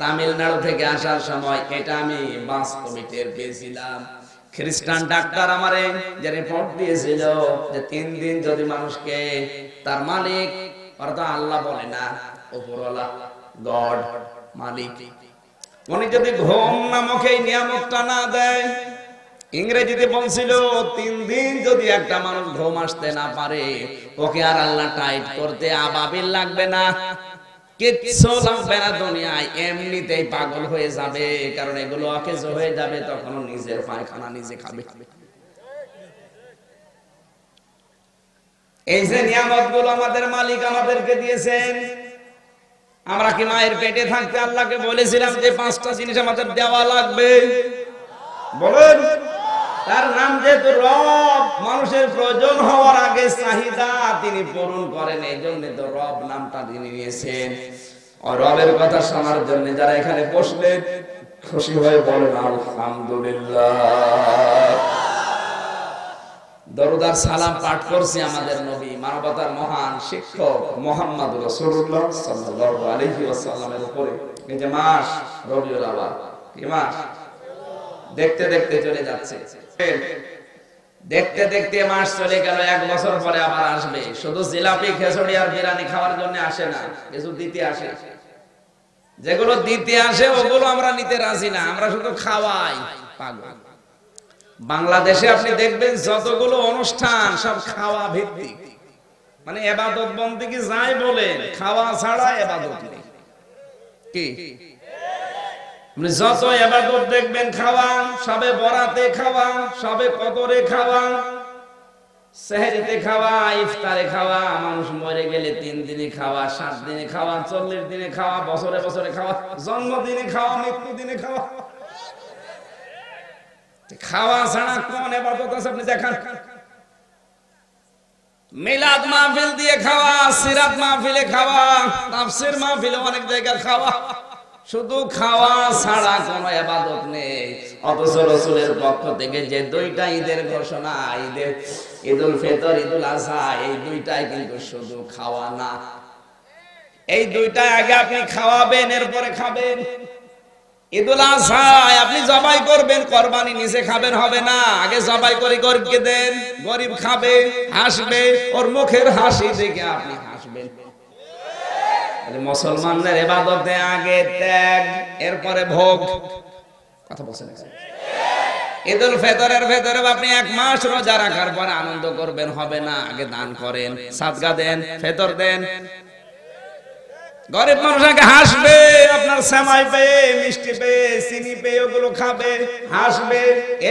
তামিলনাড়ু থেকে আসার সময় এটা আমি বাস্তবে টের পেয়েছিলাম। খ্রিস্টান ডাক্তার আমারে যে রিপোর্ট দিয়েছিল যে 3 দিন যদি মানুষকে তার মালিক অর্থাৎ আল্লাহ বলে না, উপরওয়ালা গড মালিক। উনি যদি ঘুম নামক এই নিয়ামতটা না দেয়, ইংরেজিতে বলছিল 3 দিন যদি একটা মানুষ ঘুম আসতে না পারে, ওকে আর আল্লাহ টাইট করতে আবাবিল লাগবে না, কিচ্ছু লাগবে না দুনিয়ায়, এমনিতেই পাগল হয়ে যাবে। কারণ এগুলো অকেজ হয়ে যাবে, তখন নিজের পায়খানা নিজে খাবে। এই যে নিয়ামতগুলো আমাদের মালিক আমাদেরকে দিয়েছেন, আমরা কি মায়ের পেটে থাকতে আল্লাহকে বলেছিলাম যে 5টা জিনিস আমাদের দেওয়া লাগবে? বলেন। তার নাম যেহেতু রব, মানুষের প্রয়োজন হওয়ার আগে চাহিদা তিনি পূরণ করেন, এই জন্য তো রব নামটা তিনি নিয়েছেন। আর রবের কথা শোনার জন্য যারা এখানে বসলেন, খুশি হয়ে বলেন আলহামদুলিল্লাহ। দরুদ আর সালাম পাঠ করছি আমাদের নবী, মানবতার মহান শিক্ষক মুহাম্মদ রাসূলুল্লাহ সাল্লাল্লাহু আলাইহি ওয়াসাল্লামের উপরে। এই যে মাস রবিউল আউয়াল, কি মাস? দেখতে দেখতে চলে যাচ্ছে, দেখতে দেখতে মাস চলে গেল। 1 বছর পরে আবার আসবে। শুধু জিলাপি খেচড়ি আর বিরিয়ানি খাওয়ার জন্য আসে না, কিছু দিতে আসে। যেগুলো দিতে আসে ওগুলো আমরা নিতে রাজি না, আমরা শুধু খাওয়াই। পাগল। বাংলাদেশে আপনি দেখবেন যতগুলো অনুষ্ঠান সব খাওয়া ভিত্তিক, মানে ইবাদত বন্দেগী যাই বলেন, খাওয়া ছাড়া ইবাদত নেই। কি যত ইবাদত দেখবেন খাওয়া, সবে বরাতে খাওয়া, সবে কদরে খাওয়া, সেহরিতে খাওয়া, ইফতারে খাওয়া, মানুষ মরে গেলে 3 দিনে খাওয়া, 7 দিনে খাওয়া, 40 দিনে খাওয়া, বছরে বছরে খাওয়া, জন্মদিনে খাওয়া, মৃত্যু দিনে খাওয়া। খাওয়া ছাড়া কোন ইবাদত আছে আপনি দেখান? মিলাদ মাহফিল দিয়ে খাওয়া, সিরাত মাহফিলে খাওয়া, তাফসীর মাহফিলে অনেক জায়গায় খাওয়া, শুধু খাওয়া ছাড়া কোনো ইবাদত নেই। অথচ রাসূলের পক্ষ থেকে যে 2টা ঈদের ঘোষণা, ঈদুল ফিতর, ঈদুল আযহা, এই 2টাই কিন্তু শুধু খাওয়া না। এই 2টা আগে আপনি খাওয়াবেন, এরপরে খাবেন। ঈদুল আযহা আপনি জবাই করবেন, কুরবানি নিজে খাবেন হবে না, আগে জবাই করে গরিবকে দেন, গরিব খাবে, হাসবে, ওর মুখের হাসি দেখে আপনি হাসবেন। মুসলমানদের ইবাদতে আগে ত্যাগ, এরপরে ভোগ। কথা বলছেন? ঈদুল ফিতরের ভেতরে আপনি 1 মাস রোজা রাখার পর আনন্দ করবেন হবে না, আগে দান করেন, সাদকা দেন, ফিতর দেন। গরিব মানুষ আগে হাসবে, আপনার সেমাই পেয়ে, মিষ্টি পেয়ে, চিনি পেয়ে ওগুলো খাবে, হাসবে,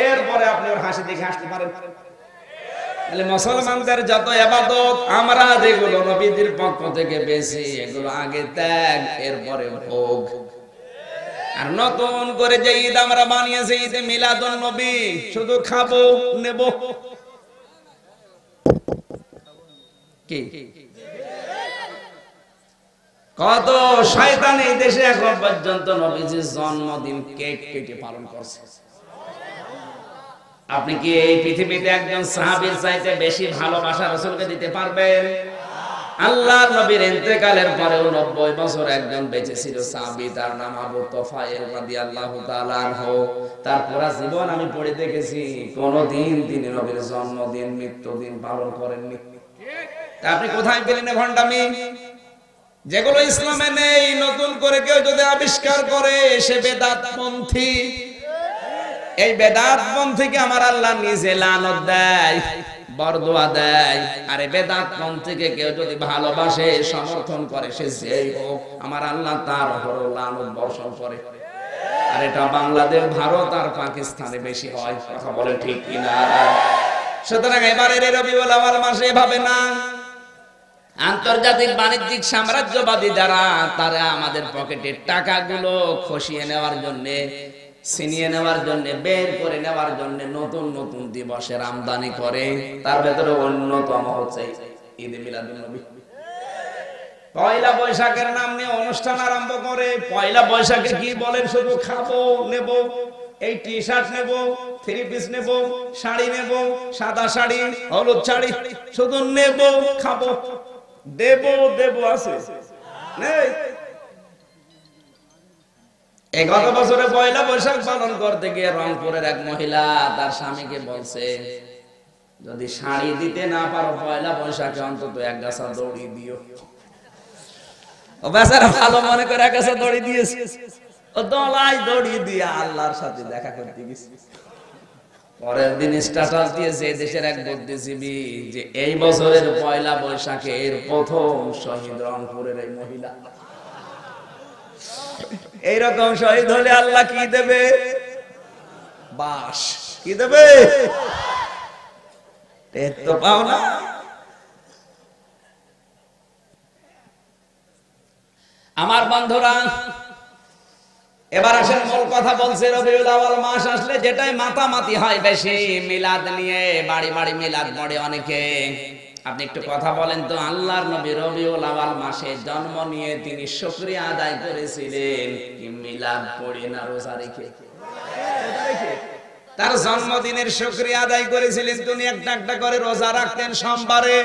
এরপরে আপনি ওর হাসি দেখে হাসতে পারেন। তাহলে মুসলমানদের যত ইবাদত আমরা যেগুলো নবীদের পক্ষ থেকে পেয়েছি, এগুলো আগে ত্যাগ, এরপরে ভোগ। আর নতুন করে যে ঈদ আমরা বানিয়েছি, ঈদে মিলাদুন নবী, শুধু খাবো, নেব। কি কত শয়তান এই দেশে এখন পর্যন্ত নবীজির জন্মদিন কেক কেটে পালন করছে। আপনি কি এই পৃথিবীতে একজন সাহাবীর চাইতে বেশি ভালোবাসা রাসূলকে দিতে পারবেন? আল্লাহর নবীর ইন্তেকালের পরেও 90 বছর একজন বেঁচে ছিল সাহাবী, তার নাম আবু তুফাইল রাদিয়াল্লাহু তাআলা আনহু। তার পুরো জীবন আমি পড়ে দেখেছি, কোনদিন তিনি নবীর জন্মদিন, মৃত্যুদিন পালন করেননি। তা আপনি কোথায় পেলেন এই ভণ্ডামি? যেগুলো ইসলামে নেই, নতুন করে কেউ যদি আবিষ্কার করে, সে বেদাতপন্থী। এই বেদাতপন্থীকে আমার আল্লাহ নিজে লানত দেয়, বরদোয়া দেয়। আর এই বেদাতপন্থীকে কেউ যদি ভালোবাসে, সমর্থন করে, সে যেই হোক, আমার আল্লাহ তার উপর লানত বর্ষণ করে। আর এটা বাংলাদেশ, ভারত আর পাকিস্তানে বেশি হয়। কথা বলে ঠিক কিনা? সুতরাং এবারের রবিউল আউয়াল মাসে এভাবে না, আন্তর্জাতিক বাণিজ্যিক সাম্রাজ্যবাদী যারা, তারা আমাদের পকেটের টাকাগুলো খসিয়ে নেওয়ার জন্য, ছিনিয়ে নেওয়ার জন্য, বের করে নেওয়ার জন্য নতুন নতুন দিবসের আমদানি করে। তার ভেতরে অন্যতম হচ্ছে ঈদে মিলাদুন নবী। পয়লা বৈশাখের নাম নিয়ে অনুষ্ঠান আরম্ভ করে। পয়লা বৈশাখে কি বলেন? শুধু খাবো, নেব, এই টি শার্ট নেব, 3 পিস নেব, শাড়ি নেব, সাদা শাড়ি, হলুদ শাড়ি, শুধু নেব, খাবো, দেব দেব আছে নেই। এই গত বছরে পয়লা বৈশাখ পালন করতে গিয়ে রংপুরের এক মহিলা তার স্বামীকে বলছে, যদি শাড়ি দিতে না পারো পয়লা বৈশাখে অন্তত 1 গাছা দড়ি দিও। ও বেচারা ভালো মনে করে কাছে দড়ি দিয়েছে, ও দলাই দড়ি দিয়ে আল্লাহর সাথে দেখা করতে গেছে। পরের দিন স্ট্যাটাস দিয়েছে দেশের এক বুদ্ধিজীবী যে এই বছরের পয়লা বৈশাখের প্রথম শহীদ রংপুরের এই মহিলা। এইরকম শহীদ হলে আল্লাহ কি দেবে? বাস। কি দেবে? টের তো পাও না। আমার বন্ধুরা, এবার আসেন মূল কথা বলছে। রবিউল আউয়াল মাস আসলে যেটাই মাতামাতি হয় বেশি, মিলাদ নিয়ে বাড়ি বাড়ি মিলাদ পড়ে অনেকে। আপনি একটু কথা বলেন তো, আল্লাহর নবী রবিউল আউয়াল মাসে জন্ম নিয়ে তিনি শুকরিয়া আদায় করেছিলেন কি মিলাদ পড়ে না রোজা রেখে? তার জন্মদিনের শুকরিয়া আদায় করেছিলেন তিনি একটা একটা করে রোজা রাখতেন সোমবারে।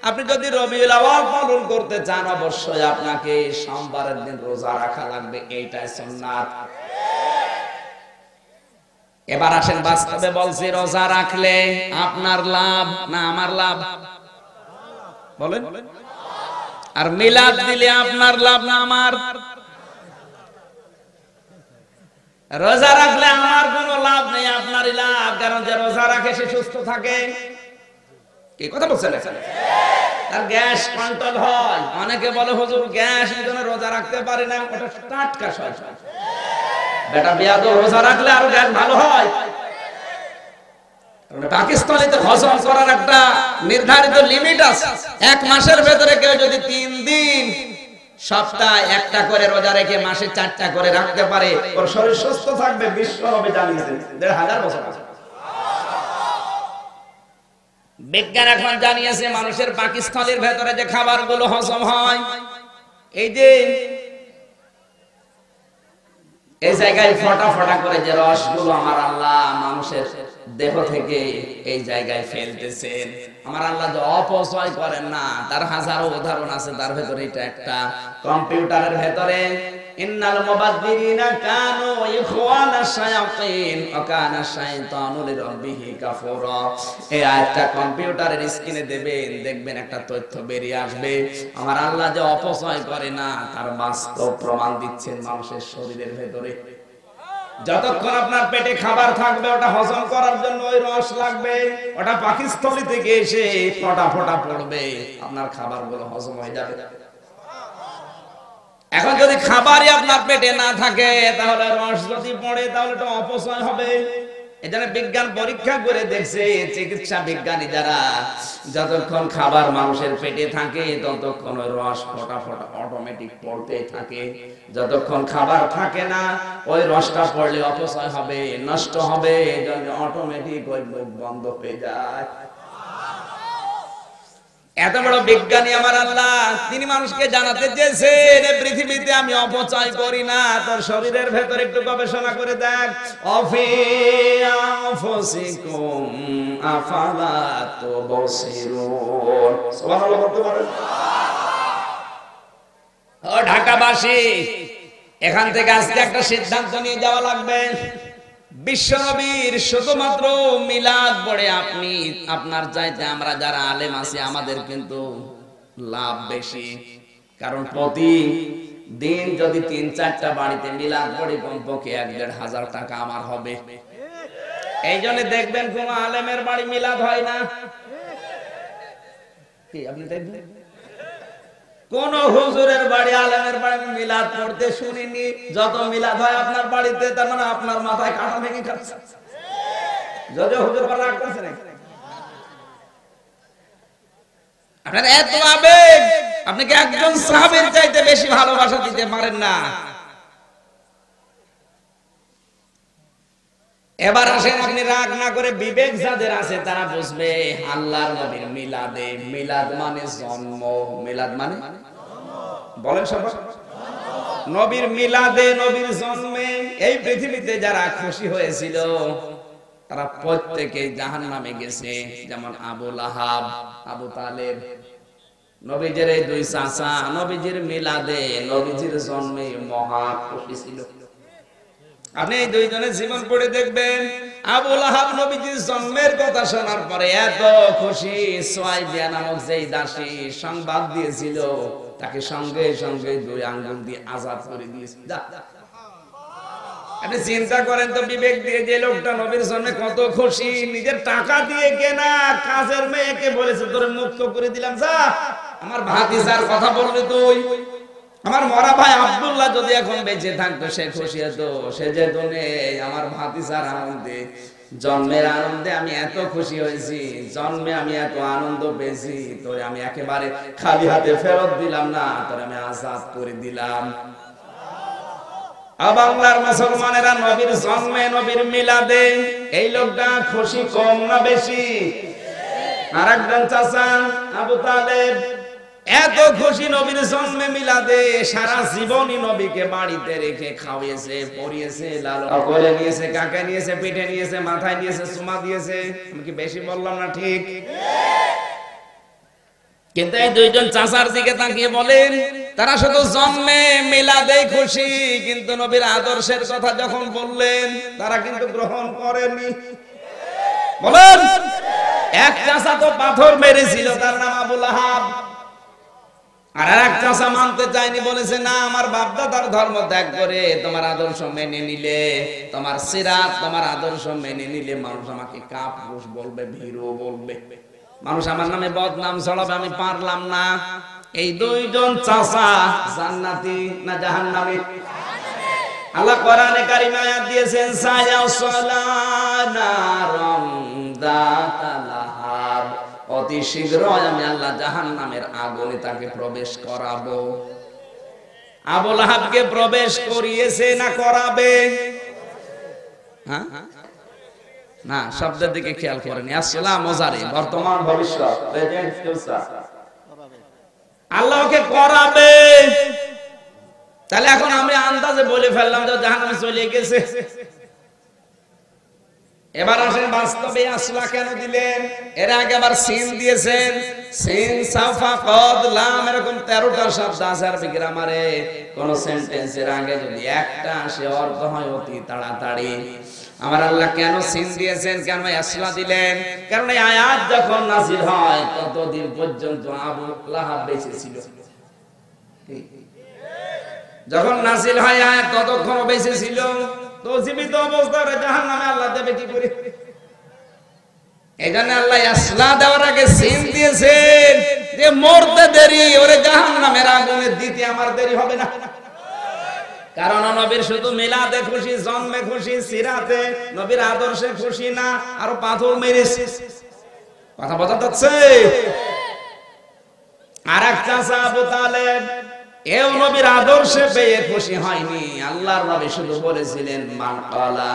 আপনি যদি রবিউল আউয়াল পালন করতে চান অবশ্যই আপনাকে সোমবারের দিন রোজা রাখা লাগবে, এইটাই সুন্নাত। এবার আসেন বাস্তবে বলছি, রোজা রাখলে আপনার লাভ না আমার লাভ? বলেন। আর মিলাদ দিলে আপনার লাভ না আমার? রোজা রাখলে আমার কোনো লাভ নেই, আপনারই লাভ। কারণ যে রোজা রাখে সে সুস্থ থাকে। কি কথা বলছেন? তার গ্যাস কন্ট্রোল হয়। অনেকে বলে হুজুর গ্যাস এই জন্য রোজা রাখতে পারে না, ওটা টাটকা শয়তান। বেটা বেয়াদব, রোজা রাখলে আরো গ্যাস ভালো হয়। পাকিস্তানিতে হজম করার একটা নির্ধারিত লিমিট আছে। এক মাসের ভেতরে কেউ যদি 3 দিন সপ্তাহে একটা করে রোজা রেখে মাসে 4টা করে রাখতে পারে, ওর শরীর সুস্থ থাকবে। বিশ্বনবী জানিয়েছেন 1500 বছর আছে। বিজ্ঞান এখন জানিয়েছে মানুষের পাকিস্তানের ভেতরে যে খাবারগুলো হজম হয়, এই যে এই জায়গায় ফটা ফটা করে যে রসগুলো আমার আল্লাহ মানুষের দেহ থেকে এই জায়গায় ফেলতেছেন, আমার আল্লাহ যে অপচয় করেন না, তার হাজারো উদাহরণ আছে। তার ভেতরে এটা একটা। কম্পিউটারের ভেতরে ইন্নাল মুবাযযিরিনা কানু ইখওয়ানাশ শায়াতিন ওয়া কানা শাইতানু লিরাব্বিহি কাফুরা। এই আয়াতটা কম্পিউটারের স্ক্রিনে দেবেন, দেখবেন একটা তথ্য বেরিয়ে আসবে। আমার আল্লাহ যে অপচয় করে না তার বাস্তব প্রমাণ দিচ্ছেন মানুষের শরীরের ভেতরে। যতক্ষণ আপনার পেটে খাবার থাকবে ওটা হজম করার জন্য ওই রস লাগবে, ওটা পাকিস্তানি থেকে এসে ফটা ফটা পড়বে, আপনার খাবারগুলো হজম হয়ে যাবে। এখন যদি খাবারই আপনার পেটে না থাকে তাহলে রস যদি পড়ে তাহলে এটা অপচয় হবে। এজন্য বিজ্ঞান পরীক্ষা করে দেখছে, চিকিৎসা বিজ্ঞানী যারা, যতক্ষণ খাবার মানুষের পেটে থাকে ততক্ষণ ওই রস ফটা ফটা অটোমেটিক পড়তেই থাকে। যতক্ষণ খাবার থাকে না ওই রসটা পড়লে অপচয় হবে, নষ্ট হবে, এজন্য অটোমেটিক ওই মুখ বন্ধ হয়ে যায়। এত বড় বিজ্ঞানী আমার আল্লাহ, তিনি মানুষকে জানাতে চেয়েছেন পৃথিবীতে আমি অপচয় করি না। তোর শরীরের ভেতরে একটু গবেষণা করে দেখ। অফি আনফুসিকুম আফালা তুবসিরুন। সুবহানাল্লাহ বলতে পারেন? ও ঢাকাবাসী, এখান থেকে আজকে একটা সিদ্ধান্ত নিয়ে যাওয়া লাগবে। বিশ্বনবীর শুধুমাত্র মিলাদ পড়ে আপনি আপনার চাইতে আমরা যারা আলেম আছি আমাদের কিন্তু লাভ বেশি। কারণ প্রতিদিন যদি 3-4টা বাড়িতে মিলাদ পড়ে কমপক্ষে 1-1.5 টাকা আমার হবে। এই জন্য দেখবেন কোন আলেমের বাড়ি মিলাদ হয় না। কি আপনি দেখবেন কোন হুজুরের বাড়ি আলেমের বাড়ি মিলাদ পড়তে শুনিনি। যত মিলাদ হয় আপনার বাড়িতে, তার মানে আপনার মাথায় কাঁটা ভেঙে খাচ্ছে। যদিও হুজুর রাগ করছে না, আপনার এত আবেগ, আপনি কি একজন সাহাবীর চাইতে বেশি ভালোবাসা দিতে পারেন না? এবার আসেন, আপনি রাগ না করে বিবেক যাদের আছে তারা বুঝবে আল্লাহর নবীর মিলাদে, মিলাদ মানে জন্ম। মিলাদ মানে বলেন সবাই, নবীর মিলাদে, নবীর জন্মে এই পৃথিবীতে যারা খুশি হয়েছিল তারা প্রত্যেকে জাহান্নামে গেছে। যেমন আবু লাহাব, আবু তালেব, নবীজির এই 2 চাচা নবীজির মিলাদে, নবীজির জন্মে মহা খুশি ছিল। আপনি এই 2 জনের জীবন পড়ে দেখবেন। আবু লাহাব নবীজির জন্মের কথা শোনার পরে এত খুশি, সুয়াইবিয়া নামক যেই দাসী সংবাদ দিয়েছিল তাকে সঙ্গে সঙ্গে 2 আঙ্গুল দিয়ে আজাদ করে দিয়েছে। আপনি চিন্তা করেন তো, বিবেক দিয়ে যে লোকটা নবীর জন্য কত খুশি, নিজের টাকা দিয়ে কেনা কাজের মেয়েকে বলেছে তোরে মুক্ত করে দিলাম, যা। আমার ভাতিজার কথা বললি তুই, আমার মরা ভাই আব্দুল্লাহ যদি এখন বেঁচে থাকতো সে খুশি হতো, সে যে নেই। আমার ভাতিজার আনন্দে, জন্মের আনন্দে আমি এত খুশি হয়েছি, জন্মে আমি এত আনন্দ পেয়েছি, তোরে আমি একেবারে খালি হাতে ফেরত দিলাম না, তোরে আমি আজাদ করে দিলাম। বাংলার মুসলমানেরা নবীর জন্মে, নবীর মিলাদে এই লোকটা খুশি কম না বেশি? আর একজন চাচা আবু তালেব এত খুশি নবীর জন্মে মিলাদে, সারা জীবনই নবীকে বাড়িতে রেখে খাওয়িয়েছে, পরিয়েছে, লালন করে নিয়েছে, কাকে নিয়েছে, পিঠে নিয়েছে, মাথায় নিয়েছে, চুমা দিয়েছে। আমি কি বেশি বললাম না? ঠিক। কিন্তু এই 2 জন চাচার দিকে তাকিয়ে বলেন, তারা শুধু জন্মে মিলাদে খুশি, কিন্তু নবীর আদর্শের কথা যখন বললেন তারা কিন্তু গ্রহণ করেনি। বলেন, এক চাচা তো পাথর মেরেছিল, তার নাম আবু লাহাব। আর এক চাচা মানতে চায়নি, বলেছে না, আমার বাপদাদার ধর্ম ত্যাগ করে তোমার আদর্শ মেনে নিলে, তোমার সিরাত, তোমার আদর্শ মেনে নিলে মানুষ আমাকে কাপুরুষ বলবে, ভীরু বলবে, মানুষ আমার নামে বদনাম ছড়াবে, আমি পারলাম না। এই 2 জন চাচা জান্নাতি না জাহান্নামী? আল্লাহ কোরআনে কারিমে আয়াত দিয়েছেন, সায়াসলানারাম যাতালাহাব, অতি শীঘ্রই আমি আল্লাহ জাহান্নামের আগুনে তাকে প্রবেশ করাবো। আবু লাহাবকে প্রবেশ করিয়েছে না করাবে? হ্যাঁ না, শব্দের দিকে খেয়াল করেন। আসসালাম মোজারে, বর্তমান ভবিষ্যৎ, প্রেজেন্ট ফিউচার। আল্লাহকে করাবে। তাহলে এখন আমি আন্দাজে বলে ফেললাম যে জাহান্নামে চলে গেছে। এবার আসেন বাস্তবে আসলা কেন দিলেন? এর আগে আবার সিন দিয়েছেন, সিন সাফা কদ লাম, এরকম 13টা শব্দ আছে আরবি গ্রামারে। কোন সেন্টেন্সের আগে যদি একটা আসে অর্থ হয় অতি তাড়াতাড়ি। আমার আল্লাহ কেন সিন দিয়েছেন, কেন আসলা দিলেন? কারণ এই আয়াত যখন নাযিল হয় ততদিন পর্যন্ত আবু লাহাব বেঁচে ছিল। যখন নাযিল হয় আয়াত ততক্ষণ বেঁচে ছিল, তো জীবিত অবস্থায় জাহান্নামে আল্লাহ দেবে কি করে? এখানে আল্লাহ আসলা দেওয়ার আগে সিন দিয়েছেন যে মরতে দেরি, ওরে জাহান্নামের আগুনে দিতে আমার দেরি হবে না। কারণ নবীর শুধু মিলাদে খুশি, জন্মে খুশি, সিরাতে নবীর আদর্শে খুশি না, আর পাথর মেরেছে। কথা বোঝা যাচ্ছে? আর এক চাচা আবু তালেব এও নবীর আদর্শে পেয়ে খুশি হয়নি। আল্লাহর নবী শুধু বলেছিলেন মান ক্বালা,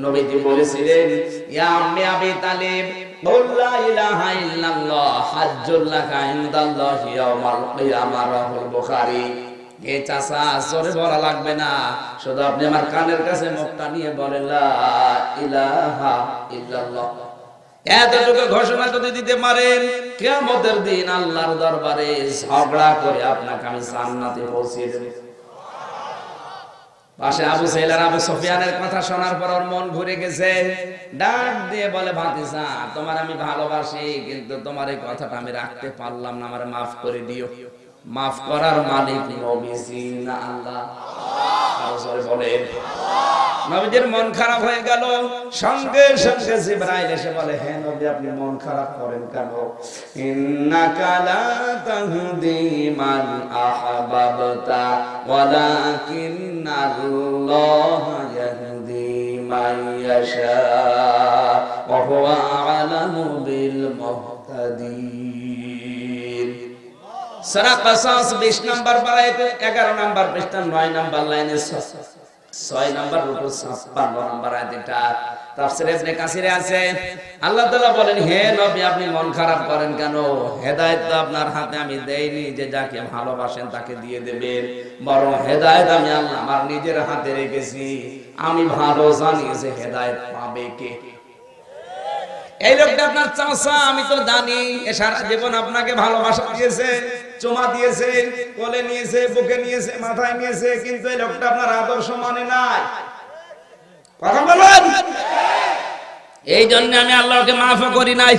নবীজি বলেছিলেন ইয়া আম্মি আবি তালিব কুল লা ইলাহা ইল্লাল্লাহ হাজ্জুল লাকা ইনদাল্লাহি ইয়াউমাল কিয়ামাহ, রাহুল বুখারী। এই চাচা জোরে বলা লাগবে না, শুধু আপনি আমার কানের কাছে মুখটা নিয়ে বলেন লা ইলাহা ইল্লাল্লাহ। এতটুকু ঘোষণা যদি দিতে পারেন, কিয়ামতের দিন আল্লাহর দরবারে ঝগড়া করে আপনাকে আমি জান্নাতে পৌঁছিয়ে দেব। পাশে আবু সাইল আর আবু সুফিয়ানের কথা শোনার পর ওর মন ঘুরে গেছে। ডাক দিয়ে বলে, ভাতিজা তোমার আমি ভালোবাসি, কিন্তু তোমার এই কথাটা আমি রাখতে পারলাম না, আমারে মাফ করে দিও। মাফ করার মালিক নবীজি না আল্লাহ? আরো জোরে বলেন। নবীজির মন খারাপ হয়ে গেল। সঙ্গে সঙ্গে জিবরাইল এসে বলে, হে নবী আপনি মন খারাপ করেন কেন? ইন্নাকা লা তাহদি মান আহবাবতা ওয়ালাকিন্নাল্লাহা ইয়াহদি মান ইয়াশা ওয়া হুয়া আ'লামু বিল মুহতাদিন। সূরা কাসাস 20 নম্বর পারাতে 11 নম্বর পৃষ্ঠা 9 নম্বর লাইনে 6 নম্বর রুকু 56 নম্বর আয়াতটা তাফসীর ইবনে কাসিরে আছে। আল্লাহ তাআলা বলেন, হে নবী আপনি মন খারাপ করেন কেন? হেদায়েত তো আপনার হাতে আমি দেইনি যে যাকে ভালোবাসেন তাকে দিয়ে দেবেন, বরং হেদায়েত আমি আল্লাহ আমার নিজের হাতে রেখেছি। আমি ভালো জানি যে হেদায়েত পাবে কে। এই লোকটা আপনার চাচা, আমি তো জানি সারা জীবন আপনাকে ভালোবাসা দিয়েছে, চুমা দিয়েছে, কোলে নিয়েছে, বুকে নিয়েছে, মাথায় নিয়েছে, কিন্তু এই লোকটা আপনার আদর্শ মানে নাই। কথা বলেন। এই জন্য আমি আল্লাহকে মাফ করি নাই।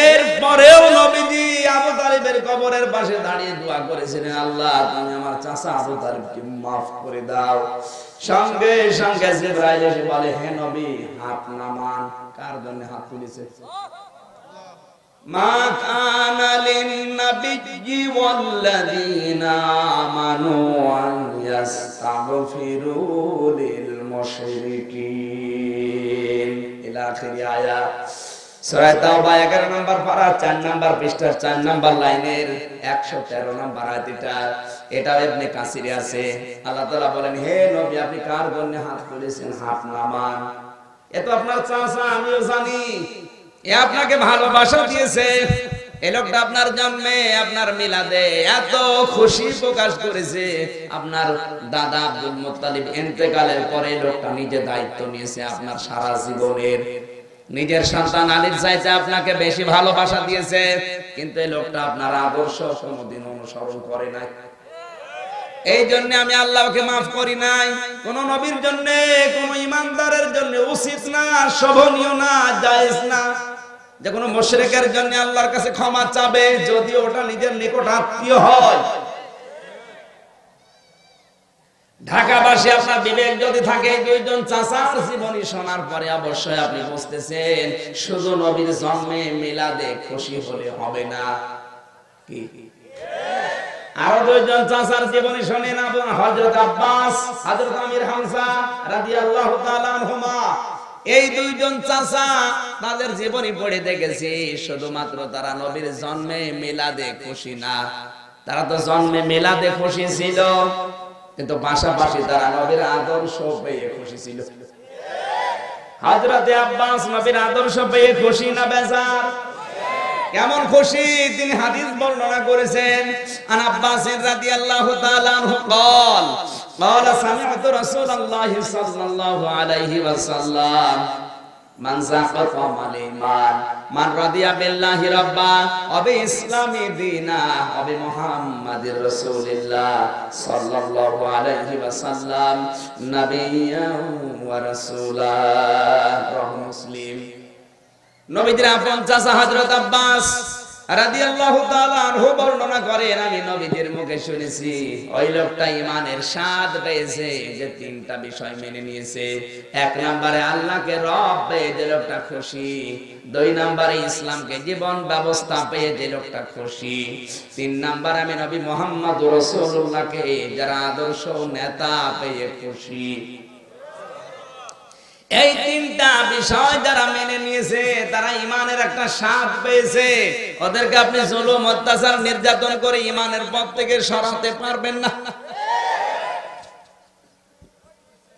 এরপরেও নবীজি আবু তালিবের কবরের পাশে দাঁড়িয়ে দোয়া করেছিলেন, আল্লাহ তুমি আমার চাচা আবু তালিবকে মাফ করে দাও। সঙ্গে সঙ্গে জিবরাইল এসে বলে, হে নবী হাত নামান। কার জন্য হাত তুলেছে? মা কানা লিন-নাবিয়্যি ওয়াল্লাযীনা আমানু আন ইস্তাগফিরু লিল মুশরিকিন ইলা আখির আয়াত। সূরা তাওবা 11 নম্বর পারা 4 নম্বর পৃষ্ঠার 4 নম্বর লাইনের 113 নম্বর আয়াত। এটা ইবনে কাসিরে আছে। আল্লাহ তাআলা বলেন, হে নবী আপনি কার জন্য হাত তুলেছেন? হাত নামান। এ তো আপনার চাচা, আমিও জানি। এ আপনাকে ভালোবাসা দিয়েছে। এই লোকটা আপনার জন্মে, আপনার মিলাদে এত খুশি প্রকাশ করেছে। আপনার দাদা আব্দুল মুত্তালিব ইন্তেকালের পরে লোকটা নিজে দায়িত্ব নিয়েছে আপনার সারা জীবনের। নিজের সন্তান আলীর চাইতে আপনাকে বেশি ভালোবাসা দিয়েছে, কিন্তু এই লোকটা আপনার আদর্শ কোনোদিন অনুসরণ করে নাই। এই জন্য আমি আল্লাহকে মাফ করি নাই। কোন নবীর জন্য, কোন ইমানদারের জন্য উচিত না, শোভনীয় না, জায়েজ না যে কোনো মুশরিকের জন্য আল্লাহর কাছে ক্ষমা চাবে, যদি ওটা নিজের নিকট আত্মীয় হয়। ঢাকাবাসী আপনার বিবেক যদি থাকে, দুইজন চাচার জীবনী শোনার পরে অবশ্যই আপনি বুঝতেছেন শুধু নবীর জন্মে মিলাদে খুশি হলে হবে না। কি আরো দুইজন চাচার জীবনী শোনেন, হযরত আব্বাস, হযরত আমির হামজা রাদিয়াল্লাহু তাআলা আনহুমা। এই দুইজন চাচা, তাদের জীবনী পড়ে দেখেছি শুধুমাত্র তারা নবীর জন্মে মিলাদে খুশি না, তারা তো জন্মে মিলাদে খুশি ছিল, কিন্তু পাশাপাশি তারা নবীর আদর্শ পেয়ে খুশি ছিল। হযরত আব্বাস নবীর আদর্শ পেয়ে খুশি না বেজার? কেমন খুশি তিনি হাদিস বর্ণনা করেছেন। আন আব্বাস রাদিয়াল্লাহু তাআলা আনহু قال قال سمعت رسول الله صلى الله عليه وسلم من زعق الإيمان من رضي بالله ربا وبالإسلام دينا وبمحمد رسول الله صلى الله عليه وسلم نبيا ورسولا رواه مسلم। নবীজির আপন চাচা হযরত আব্বাস রাদিয়াল্লাহু তাআলা আনহু বর্ণনা করেন, আমি নবীজির মুখে শুনেছি ওই লোকটা ঈমানের স্বাদ পেয়েছে যে তিনটা বিষয় মেনে নিয়েছে। এক নম্বরে আল্লাহকে রব পেয়ে যে লোকটা খুশি, দুই নম্বরে ইসলামকে জীবন ব্যবস্থা পেয়ে যে লোকটা খুশি, তিন নম্বরে আমি নবী মুহাম্মদ রাসূলুল্লাহকে যারা আদর্শ নেতা পেয়ে খুশি। এই তিনটা বিষয় যারা মেনে নিয়েছে তারা ঈমানের একটা স্বাদ পেয়েছে। ওদেরকে আপনি জুলুম, অত্যাচার, নির্যাতন করে ঈমানের পথ থেকে সরাতে পারবেন না।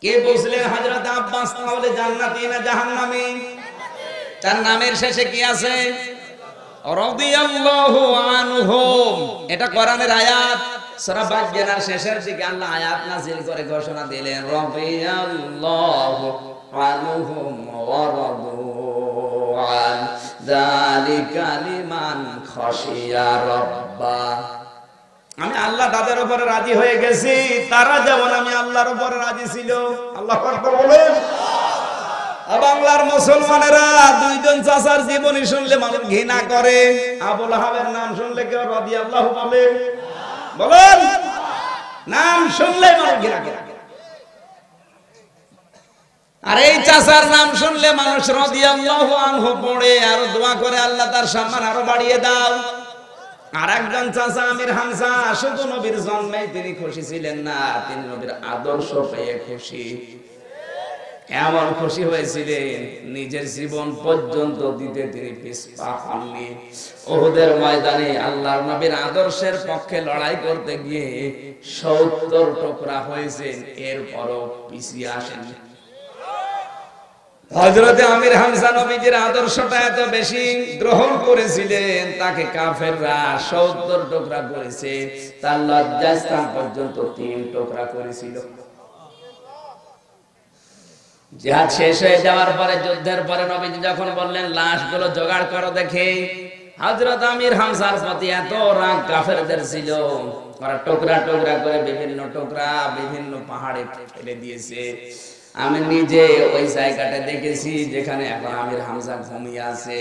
কে বুঝলেন হযরত আব্বাস তাহলে জান্নাতি না জাহান্নামী? তার নামের শেষে কি আছে? রাদিয়াল্লাহু আনহুম। এটা কোরআনের আয়াত। সূরা বাজ্জানার শেষের দিকে আল্লাহ আয়াত নাযিল করে ঘোষণা দিলেন, রাদিয়াল্লাহু আনহুম ওয়া রাদু আন যালিকা লিমান খাশিয়া রাব্বা। আমি আল্লাহ তাদের উপরে রাজি হয়ে গেছি, তারা যেমন আমি আল্লাহর উপরে রাজি ছিল। আল্লাহু আকবার বলেন। বাংলার মুসলমানেরা দুইজন চাচার জীবনী শুনলে মানুষ ঘৃণা করে। আবু লাহাবের নাম শুনলে কেউ রাদিয়াল্লাহু বলে? বলেন। নাম শুনলে মানুষ ঘৃণা করে। আর এই চাচার নাম শুনলে মানুষ রাদিয়াল্লাহু আনহু পড়ে আর দোয়া করে, আল্লাহ তার সম্মান আরো বাড়িয়ে দাও। আর একজন চাচা আমির হামজা, শুধু নবীর জন্মে তিনি খুশি ছিলেন না, তিনি নবীর আদর্শ পেয়ে খুশি। এমন খুশি হয়েছিলেন নিজের জীবন পর্যন্ত দিতে তিনি পিছপা হননি। উহুদের ময়দানে আল্লাহর নবীর আদর্শের পক্ষে লড়াই করতে গিয়ে 70 টুকরা হয়েছেন, এরপরও পিছিয়ে আসেননি। হযরত আমির হামজা নবীজির আদর্শটা এত বেশি গ্রহণ করেছিলেন, তাকে কাফেররা 70 টুকরা করেছে, তার লজ্জাস্থান পর্যন্ত 3 টুকরা করেছিল। জিহাদ শেষ হয়ে যাওয়ার পরে, যুদ্ধের পরে নবীজি যখন বললেন লাশগুলো জোগাড় করো দেখে, হযরত আমির হামজার প্রতি এত রাগ কাফেরদের ছিল, ওরা টুকরা টুকরা করে বিভিন্ন টুকরা বিভিন্ন পাহাড়ে ফেলে দিয়েছে। আমি নিজে ওই জায়গাটা দেখেছি যেখানে এখন আমির হামজা ঘুমিয়ে আছে।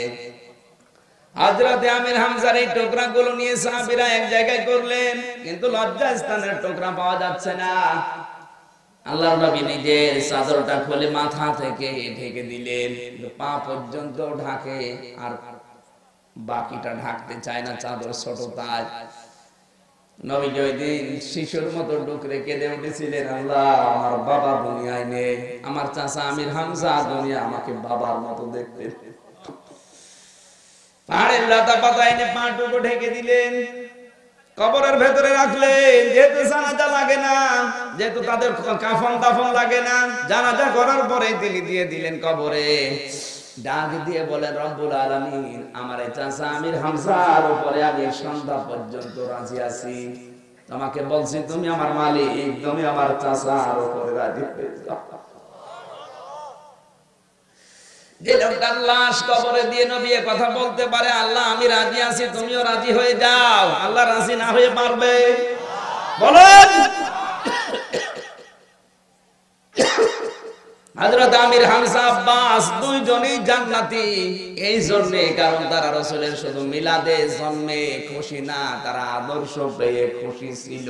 হযরতে আমির হামজার এই টুকরাগুলো নিয়ে সাহাবীরা এক জায়গায় করলেন, কিন্তু লজ্জাস্থানের টুকরা পাওয়া যাচ্ছে না। আল্লাহর নবী নিজের চাদরটা খুলে মাথা থেকে ঢেকে দিলেন, পা পর্যন্ত ঢাকে, আর বাকিটা ঢাকতে চায় না, চাদর ছোট তাই। নবী ওই দিন শিশুর মতো ডুকরে কেঁদে উঠেছিলেন, আল্লাহ আমার বাবা দুনিয়ায় নেই, আমার চাচা আমির হামজা দুনিয়া আমাকে বাবার মতো দেখতে। পাহাড়ের লতা পাতা এনে পাটুকু ঢেকে দিলেন, কবরের ভেতরে রাখলেন, যেহেতু জানাজা লাগে না, যেহেতু তাদের কাফন দাফন লাগে না, জানাজা করার পরে তিনি দিয়ে দিলেন কবরে। ডাক দিয়ে বলেন, রব্বুল আলামিন, আমার চাচা আমির হামজার উপরে আমি সন্ধ্যা পর্যন্ত রাজি আছি। তোমাকে বলছি তুমি আমার মালিক, তুমি আমার চাচার উপরে রাজি হয়ে যাও। যে লোকটার লাশ কবরে দিয়ে নবী কথা বলতে পারে, আল্লাহ আমি রাজি আছি, তুমিও রাজি হয়ে যাও, আল্লাহ রাজি না হয়ে পারবে? বলেন। হযরত আমির হামজা আব্বাস দুইজনই জান্নাতি, এই জন্য, কারণ তারা রাসূলের শুধু মিলাদে জন্মে খুশি না, তারা আদর্শ পেয়ে খুশি ছিল।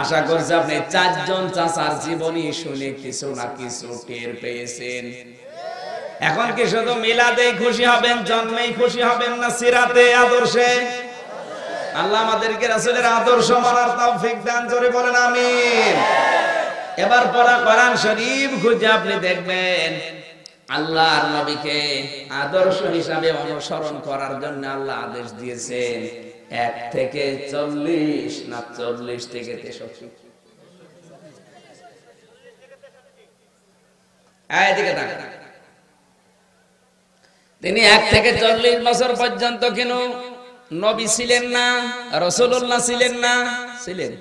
আশা করছি আপনি চারজন চাচার জীবনী শুনে কিছু না কিছু টের পেয়েছেন। এখন কি শুধু মিলাদেই খুশি হবেন, জন্মেই খুশি হবেন, না সিরাতে আদর্শে? আল্লাহ আমাদেরকে রাসূলের আদর্শ মানার তৌফিক দান করে, বলেন আমিন। এবার পড়া কোরআন শরীফ খুঁজে আপনি দেখবেন, আল্লাহর নবীকে আদর্শ হিসাবে অনুসরণ করার জন্য আল্লাহ আদেশ দিয়েছেন 1 থেকে 40 না 40 থেকে 63। এদিকে তাকান। তিনি 1 থেকে 40 বছর পর্যন্ত কেন নবী ছিলেন না, রাসূলুল্লাহ ছিলেন না? ছিলেন।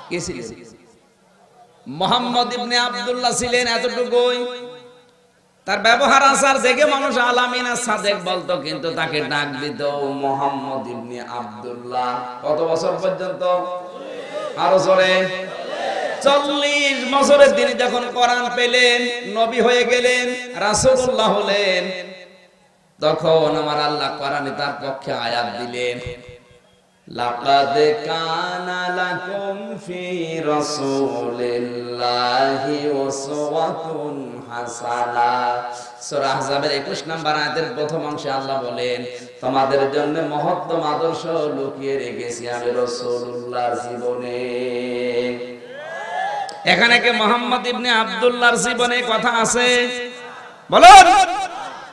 কে ছিলেন? মুহাম্মদ ইবনে আব্দুল্লাহ ছিলেন, এতটুকুই। তার ব্যবহার আচার দেখে মানুষ আলামিন সাদেক বলতো, কিন্তু তাকে ডাক দিত মুহাম্মদ ইবনে আব্দুল্লাহ। কত বছর পর্যন্ত? আরো জোরে। 40 বছরের তিনি যখন কোরআন পেলেন, নবী হয়ে গেলেন, রাসূলুল্লাহ হলেন, তখন আমার আল্লাহ কোরআনে তার পক্ষে আয়াত দিলেন, লাকাদ কানা লাকুম ফি রাসূলিল্লাহি উসওয়াতুন হাসানাহ। সূরা আহজাবের 21 নম্বর আয়াতের প্রথম অংশে আল্লাহ বলেন, তোমাদের জন্য মহত্তম আদর্শ লুকিয়ে রেখেছি আমি রাসূলুল্লাহর জীবনে। এখানে কি মুহাম্মদ ইবনে আব্দুল্লাহর জীবনে কথা আছে? বলুন।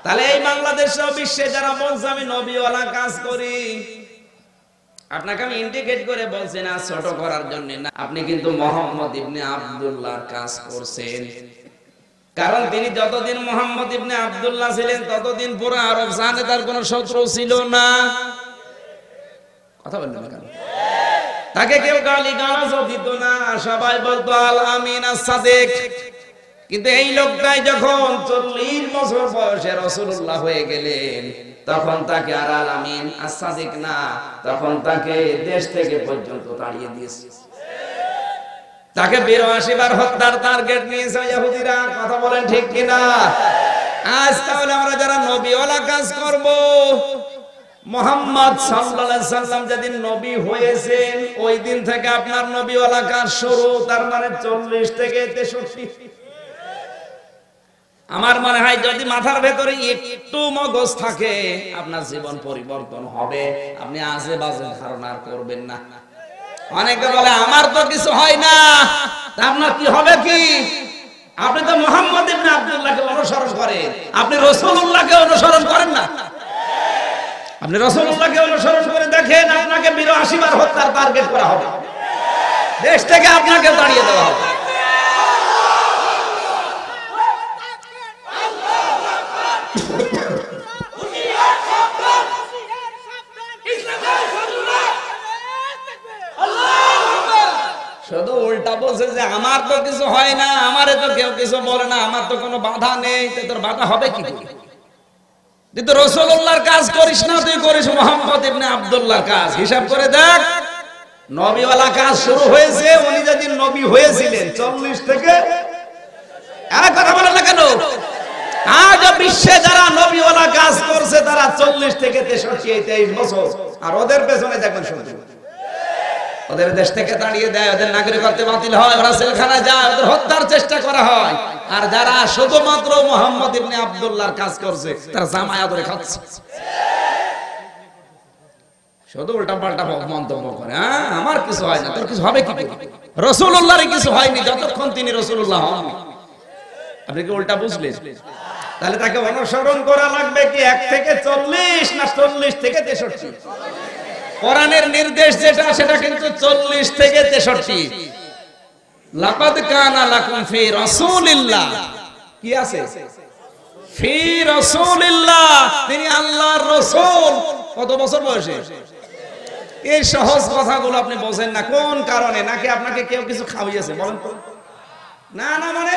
তাহলে এই বাংলাদেশে বিশ্বে যারা বলছে আমি নবীওয়ালা কাজ করি, আপনাকে আমি ইন্ডিকেট করে বলছি না ছোট করার জন্য না, আপনি কিন্তু মুহাম্মদ ইবনে আব্দুল্লাহর কাজ করছেন। কারণ তিনি যতদিন মুহাম্মদ ইবনে আব্দুল্লাহ ছিলেন, ততদিন পুরো আরব জানে তার কোনো শত্রু ছিল না। কথা বললেন কেন? তাকে কেউ গালি গালাজও দিত না, সবাই বলতো আল আমিন আস-সাদিক। কিন্তু এই লোকটাই যখন 40 বছর বয়সে রাসূলুল্লাহ হয়ে গেলেন, তখন তাকে আর আল আমিন আস-সাদিক না, তখন তাকে দেশ থেকে পর্যন্ত তাড়িয়ে দিয়েছে। তাকে 82 বার হত্যার টার্গেট নিয়েছে ইহুদিরা। কথা বলেন ঠিক কিনা? আজ তাহলে আমরা যারা নবীওয়ালা কাজ করব, মুহাম্মদ সাল্লাল্লাহু আলাইহি সাল্লাম যেদিন নবী হয়েছেন, ওই দিন থেকে আপনার নবীওয়ালা কাজ শুরু, তার মানে 40 থেকে 63। আমার মনে হয় যদি মাথার ভেতরে একটু মগজ থাকে, আপনার জীবন পরিবর্তন হবে। আপনি আজে বাজে ধারণা করবেন না। অনেকে বলে আমার তো কিছু হয় না, আপনার কি হবে? কি আপনি তো মুহাম্মদ ইবনে আব্দুল্লাহকে অনুসরণ করেন, আপনি রাসূলুল্লাহকে অনুসরণ করেন না। আপনি রাসূলুল্লাহকে অনুসরণ করে দেখেন, আপনাকে 82 বার হত্যার টার্গেট করা হবে, দেশ থেকে আপনাকে তাড়িয়ে দেওয়া হবে। শুধু উল্টা বলছে যে আমার তো কিছু হয় না, আমারে তো কেউ কিছু বলে না, আমার তো কোনো বাধা নেই। তোর বাধা হবে কি করে? তুই তো রাসূলুল্লাহর কাজ করিস না, তুই করিস মুহাম্মদ ইবনে আব্দুল্লাহর কাজ। হিসাব করে দেখ, নবীওয়ালা কাজ শুরু হয়েছে উনি যেদিন নবী হয়েছিলেন 40 থেকে। আর কথা বলেন না কেন? আজ বিশ্বে যারা নবীওয়ালা কাজ করছে তারা 40 থেকে 63 বছর, আর ওদের পেছনে দেখবেন শুনতে ওদের দেশ থেকে তাড়িয়ে দেয়, ওদের নাগরিকত্ব বাতিল হয়, ওরা জেলখানায় যায়, ওদের হত্যার চেষ্টা করা হয়। আর যারা শুধুমাত্র মুহাম্মদ ইবনে আব্দুল্লাহর কাজ করছে তারা জামায়া ধরে খাচ্ছে, শুধু উল্টাপাল্টা মন্তব্য করে। হ্যাঁ, আমার কিছু হয় না, তোর কিছু হবে কি? রাসূলুল্লাহর কিছু হয়নি যতক্ষণ তিনি রাসূলুল্লাহ হন। আপনি কি উল্টা বুঝলেন? তাহলে তাকে অনুসরণ করা লাগবে কি 1 থেকে 40 না 40 থেকে 63? কোরআনের নির্দেশ যেটা সেটা কিন্তু 40 থেকে 63। লাকাদ কানা লাকুম ফি রাসূলিল্লাহ, কি আছে? ফি রাসূলিল্লাহ, তিনি আল্লাহর রাসূল। কত বছর বয়সে? এই সহজ কথাগুলো আপনি বোঝেন না কোন কারণে? নাকি আপনাকে কেউ কিছু খাওয়িয়েছে? বলেন তো। না না, মানে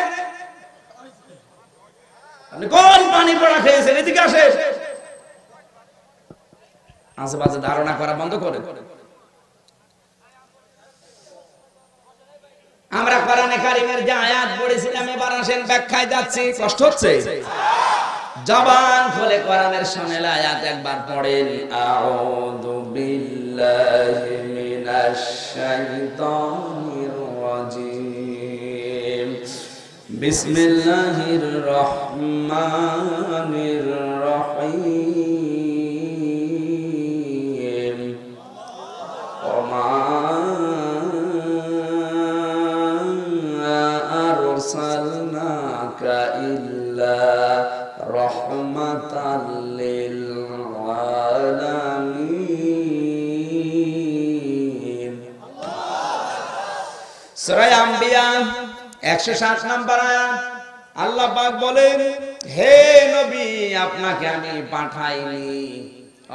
আপনি কোন পানি পড়া খেয়েছেন? এদিকে আসে, আশেপাশে ধারণা করা বন্ধ করে। আমরা কোরআনে কারিমের যে আয়াত পড়েছিলাম, এবার আসেন ব্যাখ্যায় যাচ্ছি। কষ্ট হচ্ছে? জবান খুলে কোরআনের সামনে আয়াত একবার পড়েন। আউযু বিল্লাহি মিনাশ শাইতানির রাজিম। বিসমিল্লাহির রহমানির রহিম। ওমা আরসালনাকা ইল্লা রাহমাতাল লিল আলামিন। সূরা আম্বিয়া 107 নম্বর আয়াত। আল্লাহ পাক বলেন, হে নবী, আপনাকে আমি পাঠাইনি,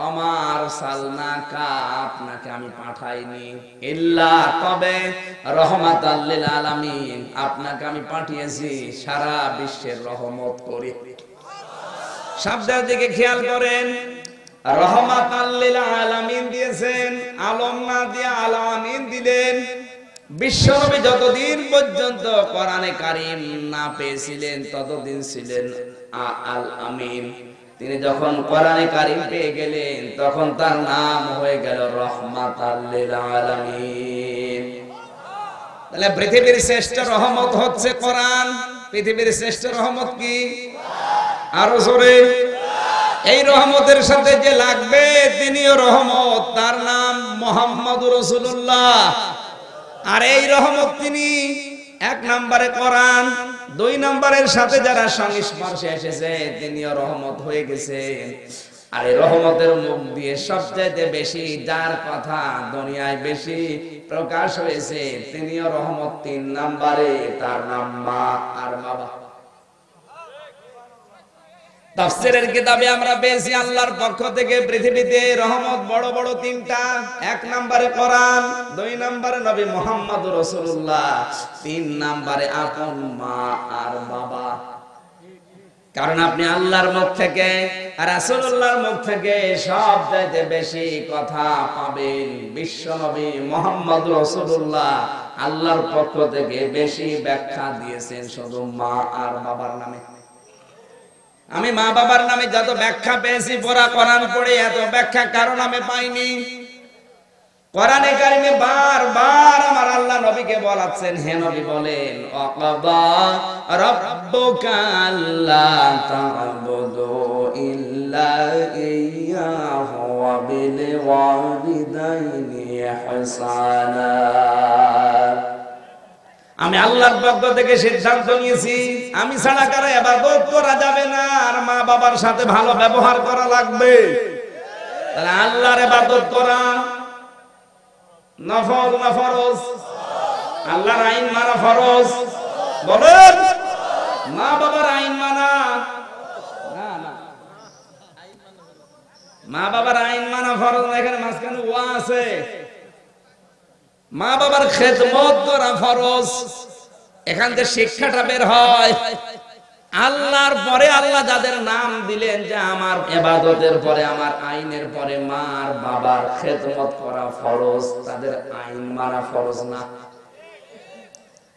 আমার সালনাকা, আপনাকে আমি পাঠাইনি, ইল্লা, তবে, রহমাতাল লিল আলামিন, আপনাকে আমি পাঠিয়েছি সারা বিশ্বের রহমত করে। শব্দের দিকে খেয়াল করেন, রহমাতাল লিল আলামিন দিয়েছেন, আলম না দিয়ে আলামিন দিলেন। বিশ্বনবী যতদিন পর্যন্ত কোরআনে কারীম না পেয়েছিলেন ততদিন ছিলেন আল আমিন। তিনি যখন কোরআনে কারীম পেয়ে গেলেন তখন তার নাম হয়ে গেল রহমাতাল লিল আলামিন। তাহলে পৃথিবীর শ্রেষ্ঠ রহমত হচ্ছে কোরআন। পৃথিবীর শ্রেষ্ঠ রহমত কি? আরো জোরে। এই রহমতের সাথে যে লাগবে তিনিও রহমত, তার নাম মুহাম্মদুর রাসূলুল্লাহ। আর এই রহমত তিনি 1 নম্বরে কোরআন, 2 নম্বরের সাথে যারা সংস্পর্শে এসেছে তিনিও রহমত হয়ে গেছে। আর এই রহমতের মুখ দিয়ে সবচেয়ে বেশি যার কথা দুনিয়ায় বেশি প্রকাশ হয়েছে তিনিও রহমত 3 নম্বরে, তার নাম মা আর বাবা। তাফসীরের কিতাবে আমরা পেয়েছি আল্লাহর পক্ষ থেকে পৃথিবীতে রহমত বড় বড় 3টা। 1 নম্বরে কোরআন, 2 নম্বরে নবী মুহাম্মদুর রাসূলুল্লাহ, 3 নম্বরে আপন মা আর বাবা। কারণ আপনি আল্লাহর মুখ থেকে আর রাসূলুল্লাহর মুখ থেকে সবচেয়ে বেশি কথা পাবেন বিশ্ব নবী মুহাম্মদুর রাসূলুল্লাহ। আল্লাহর পক্ষ থেকে বেশি ব্যাখ্যা দিয়েছেন শুধু মা আর বাবার নামে। আমি মা বাবার নামে যত ব্যাখ্যা পেয়েছি পুরা কোরআন পড়ে, এত ব্যাখ্যা কারো নামে পাইনি। কোরআনে কারিমে বারবার আমার আল্লাহ নবীকে বলাচ্ছেন, হে নবী বলেন, ওয়াকাদা রাব্বুকা আল্লা তা'বুদু ইল্লা ইয়্যাহু ওয়া বিল ওয়ালিদাইনি ইহসানা। আমি আল্লাহর পক্ষ থেকে সিদ্ধান্ত নিয়েছি আমি ছাড়া কারো ইবাদত করা যাবে না, আর মা বাবার সাথে ভালো ব্যবহার করা লাগবে। তাহলে আল্লাহর ইবাদত করা নফল না ফরজ? আল্লাহর আইন মানা ফরজ। বলেন, মা বাবার আইন মানা না? না, মা বাবার আইন মানা ফরজ না। এখানে মাঝখানে ওয়া আছে, মা বাবার খেদমত করা ফরজ। এখান থেকে শিক্ষাটা বের হয়, আল্লাহর পরে আল্লাহ যাদের নাম দিলেন যে আমার ইবাদতের পরে, আমার আইনের পরে মা আর বাবার খেদমত করা ফরজ, তাদের আইন মানা ফরজ না।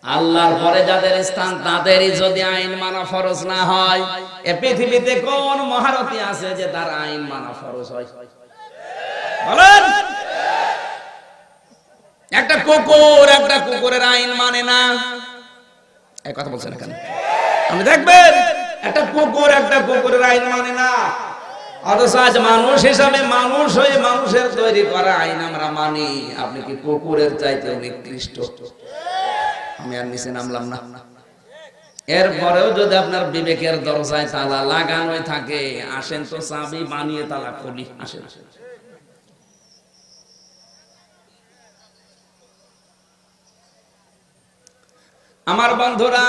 আল্লাহর পরে যাদের স্থান তাদেরই যদি আইন মানা ফরজ না হয়, এ পৃথিবীতে কোন মহারথী আছে যে তার আইন মানা ফরজ হয়? বলেন। একটা কুকুরের আইন মানে না, এই কথা বলছেন কেন? আপনি দেখবেন একটা কুকুরের আইন মানে না, অথচ আজ মানুষ হিসাবে মানুষ হয়ে মানুষের তৈরি করা আইন আমরা মানি। আপনি কি কুকুরের চাইতে নিকৃষ্ট? আমি আর নিচে নামলাম না। এরপরেও যদি আপনার বিবেকের দরজায় তালা লাগানোই থাকে, আসেন তো চাবি বানিয়ে তালা খুলি, আসেন। আমার বন্ধুরা,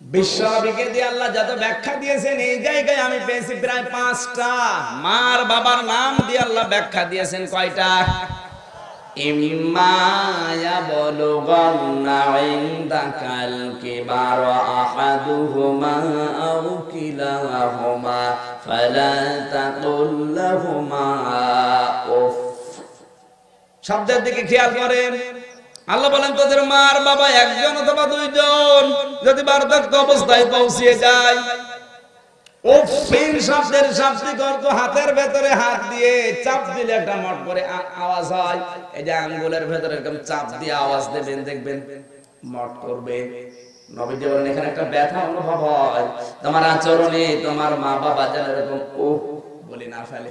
বিশ্বনবীকে দিয়ে আল্লাহ যত ব্যাখ্যা দিয়েছেন, এই জায়গায় আমি পেয়েছি প্রায় 5টা। মার বাবার নাম দিয়ে আল্লাহ ব্যাখ্যা দিয়েছেন কয়টা? ইম্মা ইয়াবলুগান্না ইনদাকাল কিবারা আহাদুহুমা আও কিলাহুমা ফালা তাকুল লাহুমা উফ। শব্দের দিকে খেয়াল করেন। আল্লাহ বলেন তোদের মার বাবা একজন অথবা দুইজন যদি বার্ধক্য অবস্থায় পৌঁছিয়ে যায়, উফিন শব্দের শাব্দিক অর্থ হাতের ভেতরে হাত দিয়ে চাপ দিলে একটা মট করে আওয়াজ হয়। এই যে আঙ্গুলের ভেতরে এরকম চাপ দিয়ে আওয়াজ দেবেন, দেখবেন মট করবে। নবীজি বলেন এখানে একটা ব্যথা অনুভব হয়, তোমার আচরণে তোমার মা বাবা যেন এরকম উফ বলে না ফেলে।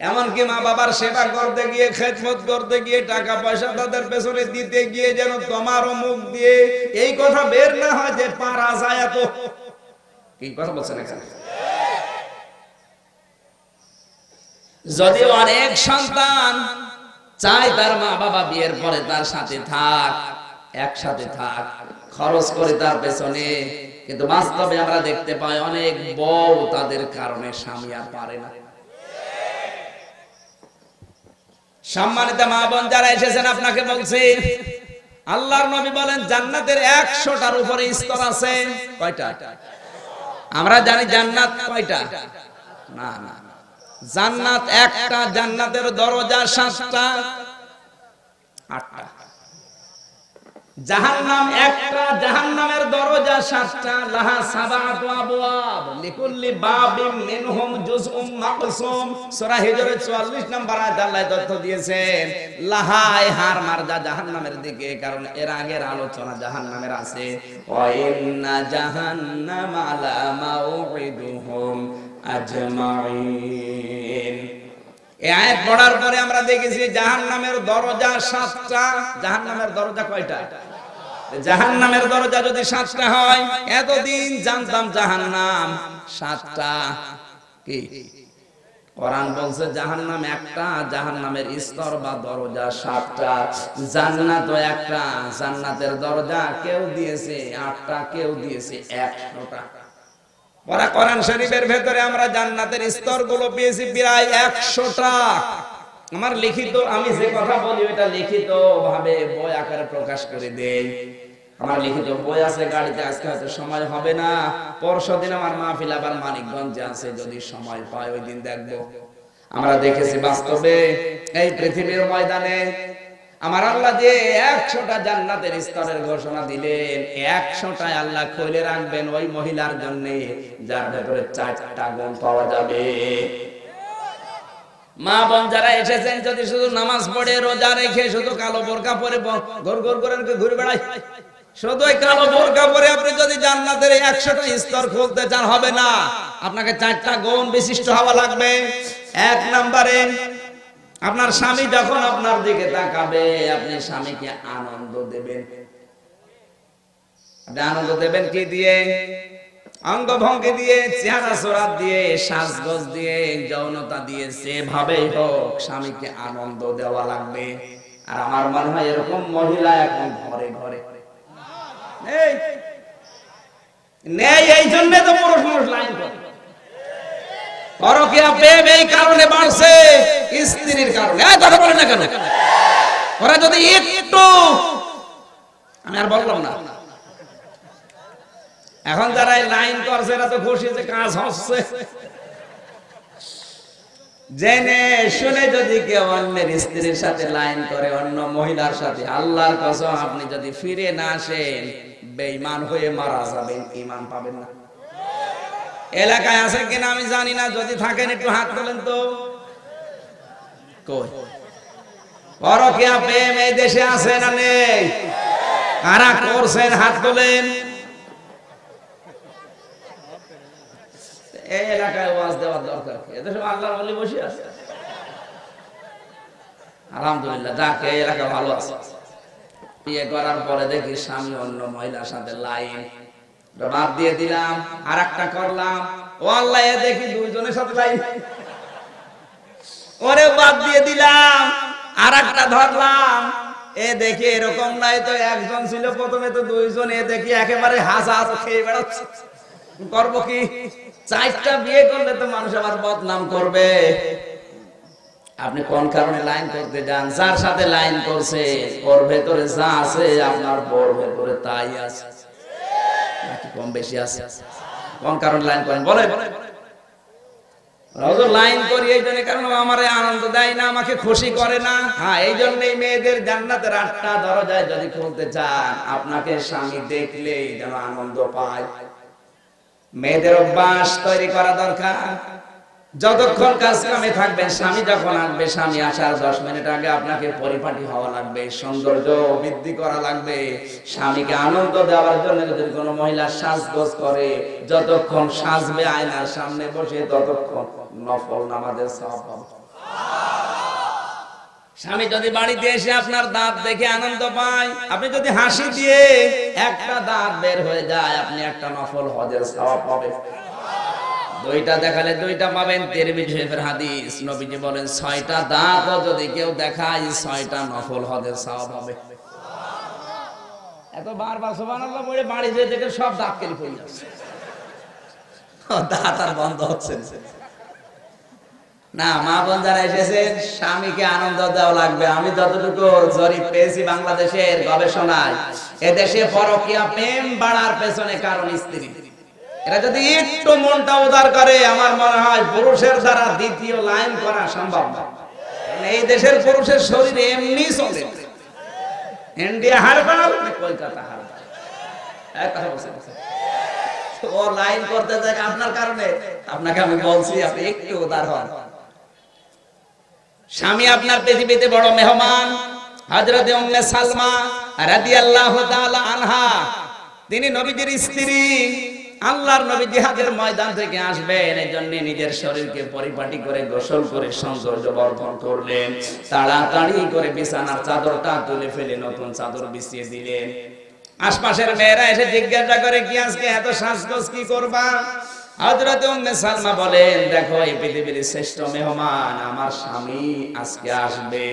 এমনকি মা বাবার সেবা করতে গিয়ে, খেদমত করতে গিয়ে, টাকা পয়সা তাদের পেছনে দিতে গিয়ে যেন তোমারও মুখ দিয়ে এই কথা বের না হয় যে পারা যায় এত। কি কথা বলছেন এখানে? যদি অনেক সন্তান চায় তার মা বাবা বিয়ের পরে তার সাথে থাক, একসাথে থাক, খরচ করে তার পেছনে, কিন্তু বাস্তবে আমরা দেখতে পাই অনেক বউ তাদের কারণে স্বামী আর পারে না। সম্মানিত মা বোন যারা এসেছেন, আপনাকে বলছি আল্লাহর নবী বলেন জান্নাতের 100টার উপরে স্তর আছে। কয়টা? আমরা জানি জান্নাত কয়টা? না না, জান্নাত একটা, জান্নাতের দরজা 7টা, 8টা। জাহান্নাম একটা, জাহান্নামের দরজা 7টা। লাহা সাবাতু আবওয়াব লিকুল্লি বাবিন মিনহুম জুজউম মাকসুম। সূরা হিজরের 44 নম্বর আয়াতে আল্লাহ তথ্য দিয়েছেন লাহায় হার মারজা জাহান্নামের দিকে, কারণ এর আগের আলোচনা জাহান্নামের আছে। ওয়া ইন্না জাহান্নামা লা মাউইদুহুম আজমাইন। এই আয়াত পড়ার পরে আমরা দেখেছি জাহান্নামের দরজা 7টা। জাহান্নামের দরজা কয়টা? জাহান্নামের দরজা যদি 7টা হয়, এতদিন জানতাম জাহান্নাম 7টা। কি কোরআন বলছে জাহান্নাম একটা, জাহান্নামের স্তর বা দরজা 7টা। জান্নাতও একটা, জান্নাতের দরজা কেউ দিয়েছে 8টা, কেউ দিয়েছে 100টা। পরা কোরআন শরীফের ভেতরে আমরা জান্নাতের স্তরগুলো পেয়েছি প্রায় 100টা। আমার লিখিত, আমি যে কথা বলি এটা লিখিত ভাবে বই আকারে প্রকাশ করে দেই। আমার লিখিত বই আছে গাড়িতে, আজকে হয়তো সময় হবে না, পরশুদিন আমার মাহফিল আবার মানিকগঞ্জে আছে, যদি সময় পাই ওই দিন দেখবো। আমরা দেখেছি বাস্তবে এই পৃথিবীর ময়দানে আমার আল্লাহ যে 100টা জান্নাতের স্তরের ঘোষণা দিলেন, 100টায় আল্লাহ খুলে রাখবেন ওই মহিলার জন্য যার ভেতরে 4টা গুণ পাওয়া যাবে। মা বোন যারা এসেছেন, যদি শুধু নামাজ পড়ে রোজা রেখে শুধু কালো বোরকা পরে ঘুর ঘুর করে ঘুরে বেড়ায়, শুধু ওই কালো বোরকা পরে আপনি যদি জান্নাতের 100টা স্তর খুলতে চান, হবে না। আপনাকে 4টা গুণ বিশিষ্ট হওয়া লাগবে। 1 নম্বরে আপনার স্বামী যখন আপনার দিকে তাকাবে, আপনি স্বামীকে আনন্দ দেবেন। আপনি আনন্দ দেবেন কি দিয়ে? অঙ্গভঙ্গি দিয়ে, চেহারা সুরাত দিয়ে, সাজগোজ দিয়ে, যৌনতা দিয়ে, যেভাবেই হোক স্বামীকে আনন্দ দেওয়া লাগবে। আর আমার মনে হয় এরকম মহিলা এখন ঘরে ঘরে নেই। এই জন্য তো পুরুষ লাইন করে পরকীয়া প্রেম এই কারণে বাড়ছে, স্ত্রীর কারণে। কথা বলে না কেন? ওরা যদি একটু, আমি আর বললাম না, এখন যারা লাইন করছে এরা তো খুশি যে কাজ হচ্ছে। জেনে শুনে যদি কেউ অন্যের স্ত্রীর সাথে লাইন করে, অন্য মহিলার সাথে, আল্লাহর কসম আপনি যদি ফিরে না আসেন বেঈমান হয়ে মারা যাবেন, ঈমান পাবেন না। এলাকায় আছে কিনা আমি জানি না, যদি থাকেন একটু হাত তোলেন তো। কই পরকীয়া প্রেম এই দেশে আছে না নেই? কারা করছেন হাত তোলেন। এই এলাকায় ওয়াজ দেওয়ার দরকার কি? এদেশে আল্লাহর ওলি বসে আছে। আলহামদুলিল্লাহ, যাকে এই এলাকা ভালো আছে। বিয়ে করার পরে দেখি স্বামী অন্য মহিলার সাথে লাইন, বাদ দিয়ে দিলাম, আর একটা করলাম, ও আল্লাহ দেখি দুইজনের সাথে লাইন, ওরে বাদ দিয়ে দিলাম, আর একটা ধরলাম, এ দেখি এরকম নাই তো একজন ছিল প্রথমে, তো দুইজন, এ দেখি একেবারে হাসা হাসা খেয়ে বেড়াচ্ছে। করবো কি? চারটা বিয়ে করলে তো মানুষ আবার বদনাম করবে। আপনি কোন কারণে লাইন করতে যান? যার সাথে লাইন করছে ওর ভেতরে যা আছে আপনার বউর ভেতরে তাই আছে, নাকি কম বেশি আছে? কোন কারণে লাইন করেন বলেন? লাইন করি এই জন্য কারণ আমার আনন্দ দেয় না, আমাকে খুশি করে না। হ্যাঁ, এই জন্যই মেয়েদের জান্নাতের 8টা দরজায় যদি খুলতে চান, আপনাকে স্বামী দেখলেই যেন আনন্দ পায়। মেয়েদের অভ্যাস তৈরি করা দরকার। যতক্ষণ কাজ কামে থাকবেন, স্বামী যখন আসবে, স্বামী আসার 10 মিনিট আগে আপনাকে পরিপাটি হওয়া লাগবে, সৌন্দর্য বৃদ্ধি করা লাগবে। স্বামীকে আনন্দ দেওয়ার জন্য যদি কোনো মহিলা সাজগোজ করে, যতক্ষণ সাজবে আয়নার সামনে বসে, ততক্ষণ নফল নামাজের সওয়াব পাবে। স্বামী যদি বাড়িতে এসে আপনার দাঁত দেখে আনন্দ পায়, আপনি যদি হাসি দিয়ে একটা দাঁত বের হয়ে যায়, আপনি একটা নফল হজের সওয়াব পাবেন। দুইটা দেখালে দুইটা পাবেন। তিরমিজি শরীফের হাদিস, নবীজি বলেন 6টা দাঁত যদি কেউ দেখায়, 6টা নফল হজের সওয়াব হবে। এত বারবার সুবহানাল্লাহ বলে বাড়ি যেয়ে দেখে সব দাঁত কেটে পড়ে যাচ্ছে, দাঁত আর বন্ধ হচ্ছে না। মা বোন যারা এসেছেন, স্বামীকে আনন্দ দেওয়া লাগবে। আমি যতটুকু জরিপ পেয়েছি বাংলাদেশের গবেষণায়, এদেশে পরকীয়া প্রেম বাড়ার পেছনে কারণ স্ত্রী। এরা যদি একটু মনটা উদার করে, আমার মনে হয় পুরুষের দ্বারা দ্বিতীয় লাইন করা সম্ভব না। এই দেশের পুরুষের শরীর এমনি চলে, ইন্ডিয়া হারবাল, কলকাতা হারবাল, এক কথা বলছেন। ও লাইন করতে যায় আপনার কারণে। আপনাকে আমি বলছি, আপনি একটু উদার হন। স্বামী আপনার পৃথিবীতে বড় মেহমান। হযরত উম্মে সালমা রাদিয়াল্লাহু তাআলা আনহা, তিনি নবীজির স্ত্রী। আল্লাহর নবী জিহাদের ময়দান থেকে আসবেন, এজন্য নিজের শরীরকে পরিপাটি করে গোসল করে সৌন্দর্য বর্ধন করলেন। তাড়াতাড়ি করে বিছানার চাদরটা তুলে ফেলে নতুন চাদর বিছিয়ে দিলেন। আশপাশের মেয়েরা এসে জিজ্ঞাসা করে, কি আজকে এত সাজগোজ কি করবা? হযরত উম্মে সালমা বলেন, দেখো এই পৃথিবীর শ্রেষ্ঠ মেহমান আমার স্বামী আজকে আসবে।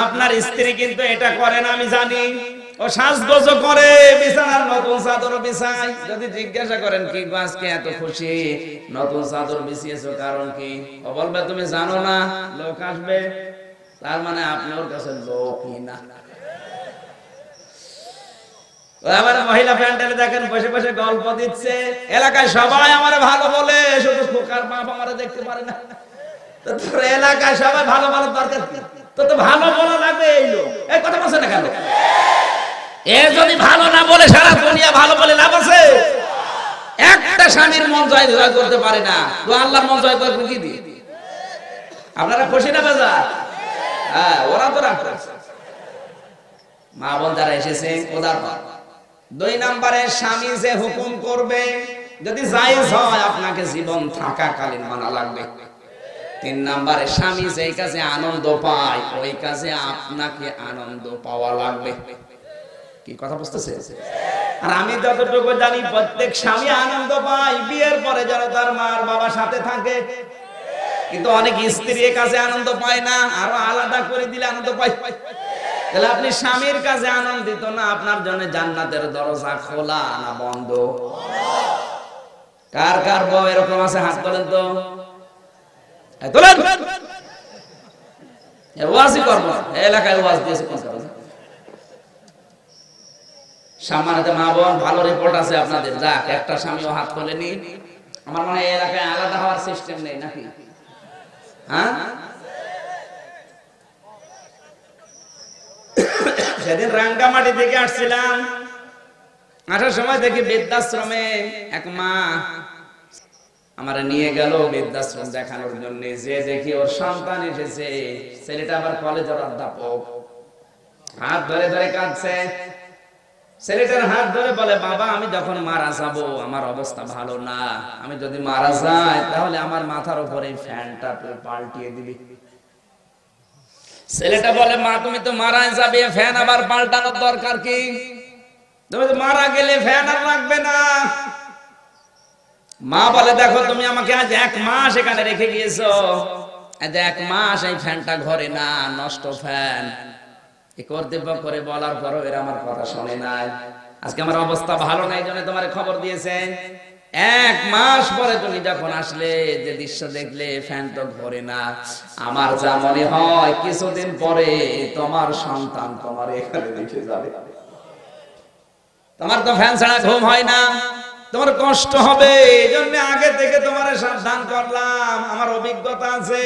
আপনার স্ত্রী কিন্তু এটা করে না, আমি জানি। ও সাজগোজ করে, বিছানার নতুন চাদর বিছায়। যদি জিজ্ঞাসা করেন কি গো আজকে এত খুশি, নতুন চাদর বিছিয়েছো কারণ কি? ও বলবে তুমি জানো না লোক আসবে। তার মানে আপনি ওর কাছে লোকই না। আবার মহিলা প্যান্ডেলে দেখেন বসে বসে গল্প দিচ্ছে, এলাকায় সবাই আমারে ভালো বলে, শুধু খোকার বাপ আমারে দেখতে পারে না। তো তোর এলাকায় সবাই ভালো ভালো দরকার কি? তো ভালো বলা লাগবে। এই লোক এই কথা বলছে না কেন? এ যদি ভালো না বলে সারা দুনিয়া ভালো বলে লাভ আছে? একটা স্বামীর মন জয় করতে পারে না, তো আল্লাহর মন জয় করবে কি দিয়ে? আপনারা খুশি না বাজা? হ্যাঁ, ওরা তো রাগ করছে। মা বোন যারা এসেছে ওদার পর 2 নম্বরে, স্বামী যে হুকুম করবে যদি জায়েজ হয়, আপনাকে জীবন থাকাকালীন মানা লাগবে। 3 নম্বরে, স্বামী যেই কাজে আনন্দ পায়, ওই কাজে আপনাকে আনন্দ পাওয়া লাগবে। কি কথা বুঝতেছে? আর আমি যতটুকু জানি, প্রত্যেক স্বামী আনন্দ পায় বিয়ের পরে যেন তার মার বাবার সাথে থাকে। কিন্তু অনেক স্ত্রী এই কাজে আনন্দ পায় না, আরো আলাদা করে দিলে আনন্দ পায়। তাহলে আপনি স্বামীর কাছে আনন্দিত না, আপনার জন্য জান্নাতের দরজা খোলা না বন্ধ? কার কার বউ এরকম আছে? হাত তোলেন তো, তোলেন। ওয়াজি করবো, এলাকায় ওয়াজ দিয়েছে। সম্মানিত মা বোন, ভালো রিপোর্ট আছে আপনাদের। যাক, একটা স্বামীও হাত তোলেনি। আমার মনে হয় এলাকায় আলাদা হওয়ার সিস্টেম নেই নাকি? হ্যাঁ, সেদিন রাঙ্গামাটি থেকে আসছিলাম, আসার সময় দেখি বৃদ্ধাশ্রমে এক মা আমার নিয়ে গেল বৃদ্ধাশ্রম দেখানোর জন্য। যে দেখি ওর সন্তান এসেছে, ছেলেটা আবার কলেজের অধ্যাপক, হাত ধরে ধরে কাঁদছে। ছেলেটার হাত ধরে বলে, বাবা আমি যখন মারা যাব আমার অবস্থা ভালো না, আমি যদি মারা যাই তাহলে আমার মাথার উপরে ফ্যানটা পাল্টিয়ে দিবি। ছেলেটা বলে, মা তুমি তো মারা যাবে, ফ্যান আবার পাল্টানোর দরকার কি? তুমি তো মারা গেলে ফ্যান আর লাগবে না। মা বলে, দেখো তুমি আমাকে আজ 1 মাস এখানে রেখে গিয়েছো, আজ 1 মাস এই ফ্যানটা ঘরে না, নষ্ট ফ্যান। এই কর্তব্য করে বলার পরও এরা আমার কথা শোনে নাই। আজকে আমার অবস্থা ভালো নাই জন্য তোমার খবর দিয়েছে। 1 মাস পরে তুমি যখন আসলে, যে দৃশ্য দেখলে, ফ্যান তো ঘরে না। আমার যা মনে হয় কিছুদিন পরে তোমার সন্তান তোমার এখানে রেখে যাবে। তোমার তো ফ্যান ছাড়া ঘুম হয় না, তোমার কষ্ট হবে, এই জন্য আগে থেকে তোমার সাবধান করলাম, আমার অভিজ্ঞতা আছে।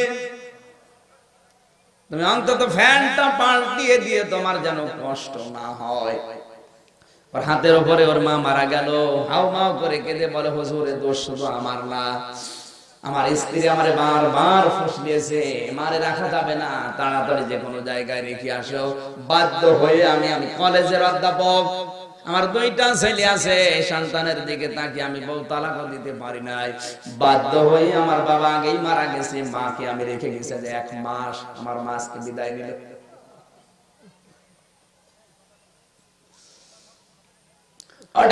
তুমি অন্তত ফ্যানটা পাল্টিয়ে দিয়ে তোমার যেন কষ্ট না হয়। ওর হাতের উপরে ওর মা মারা গেল, হাউ মাউ করে কেঁদে বলে, হুজুরে দোষ শুধু আমার না, আমার স্ত্রী আমারে বারবার ফুসলিয়েছে, মারে রাখা যাবে না, তাড়াতাড়ি যে কোনো জায়গায় রেখে আসো। বাধ্য হয়ে আমি কলেজের অধ্যাপক, আমার 2টা ছেলে আছে, সন্তানের দিকে তাকিয়ে আমি বউ তালাকও দিতে পারি নাই। বাধ্য হয়ে আমার বাবা আগেই মারা গেছে, মাকে আমি রেখে গেছে 1 মাস, আমার মাকে বিদায় নিল।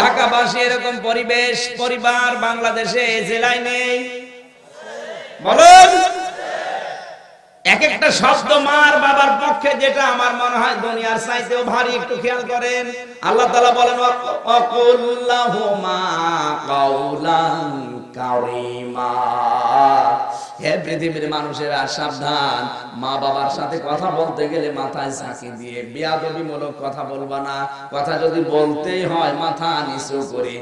ঢাকাবাসী এরকম পরিবেশ, পরিবার বাংলাদেশে জেলায় নেই? বলুন। এক একটা শব্দ মার বাবার পক্ষে, যেটা আমার মনে হয় দুনিয়ার চাইতেও ভারী। একটু খেয়াল করেন, আল্লাহ তাআলা বলেন, ওয়াকুল্লাহুমা কাওলান কারীমা। হে পৃথিবীর মানুষেরা সাবধান, মা বাবার সাথে কথা বলতে গেলে মাথায় ঝাঁকি দিয়ে বেয়াদবিমূলক কথা বলবা না। কথা যদি বলতেই হয় মাথা নিচু করে,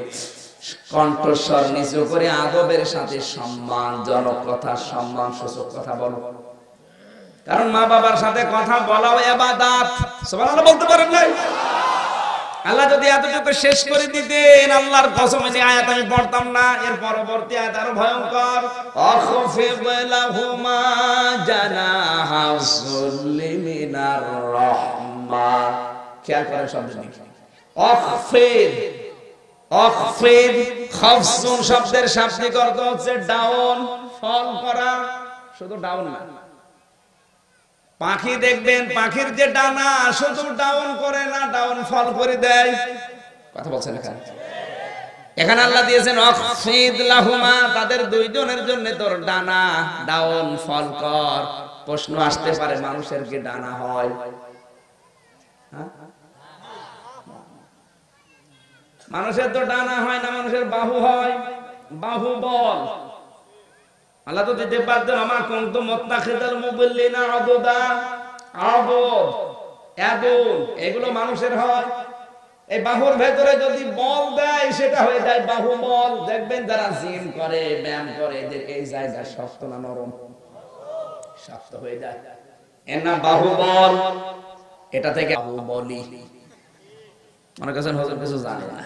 কণ্ঠস্বর নিচু করে, আদবের সাথে সম্মানজনক কথা, সম্মানসূচক কথা বলো। কারণ মা বাবার সাথে কথা বলাও ইবাদত। সুবহানাল্লাহ বলতে পারেন না? আল্লাহ যদি এতটুকু শেষ করে দিতেন, আল্লাহর কসম এই আয়াত আমি পড়তাম না। এর পরবর্তী আয়াত আরো ভয়ঙ্কর, আখফিদ লাহুমা জানাহা যুল্লি মিনার রাহমা। খেয়াল করেন শব্দটি, আখফিদ। আখফিদ, খাফসুন শব্দের শাব্দিক অর্থ হচ্ছে ডাউন, ফল করা। শুধু ডাউন না, পাখি দেখবেন, পাখির যে ডানা শুধু ডাউন করে না, ডাউন ফল করে দেয়। কথা বলছেন এখানে? এখানে আল্লাহ দিয়েছেন আখফিদ লাহুমা, তাদের 2 জনের জন্য তোর ডানা ডাউন ফল কর। প্রশ্ন আসতে পারে, মানুষের কি ডানা হয়? মানুষের তো ডানা হয় না, মানুষের বাহু হয়, বাহু বল। আল্লাহ তো দিতে পারতেন, আমা কুনতু মুত্তাখিদাল মুবিল্লিনা আদুদা, আবুদ, আদুন, এগুলো মানুষের হয়। এই বাহুর ভেতরে যদি বল দেয় সেটা হয়ে যায় বাহু বল। দেখবেন যারা জিম করে, ব্যায়াম করে, এদের এই জায়গা শক্ত না নরম? শক্ত হয়ে যায়, এর নাম বাহু বল। এটা থেকে বাহু বলি। মনে করছেন হুজুর কিছু জানে না।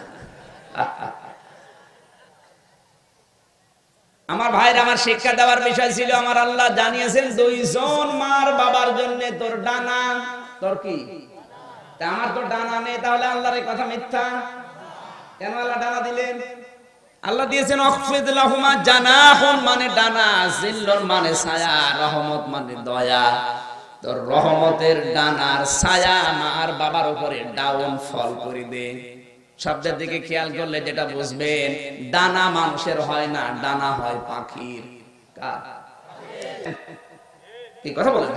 আমার ভাইরা, আমার শিক্ষা দেওয়ার বিষয় ছিল, আমার আল্লাহ জানিয়েছেন 2 জন মার বাবার জন্য তোর ডানা, তোর কি? তা আমার তো ডানা নেই, তাহলে আল্লাহর এই কথা মিথ্যা কেন? আল্লাহ ডানা দিলেন। আল্লাহ দিয়েছেন আখফিদ লাহুমা জানাহুন মানে ডানা, জিল্লুন মানে ছায়া, রহমত মানে দয়া। তোর রহমতের ডানার ছায়া মার বাবার উপরে ডাউন ফল করে দে। শব্দের দিকে খেয়াল করলে যেটা বুঝবেন, ডানা মানুষের হয় না, ডানা হয় পাখির। কি কথা বলেন?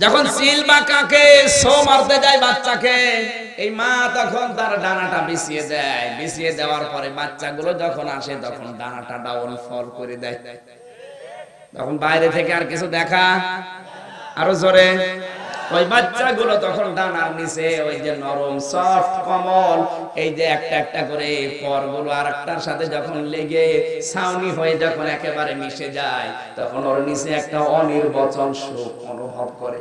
যখন চিল বা কাকে সো মারতে যায় বাচ্চাকে, এই মা তখন তার ডানাটা বিছিয়ে দেয়। বিছিয়ে দেওয়ার পরে বাচ্চাগুলো যখন আসে তখন ডানাটা ডাউন ফল করে দেয়। তখন বাইরে থেকে আর কিছু দেখা, আরো জোরে, ওই বাচ্চাগুলো তখন ডানার নিচে ওই যে নরম সফট কমল, এই যে একটা একটা করে পরগুলো আরেকটার সাথে যখন লেগে ছাউনি হয়ে যখন একেবারে মিশে যায়, তখন ওর নিচে একটা অনির্বচন সুখ অনুভব করে।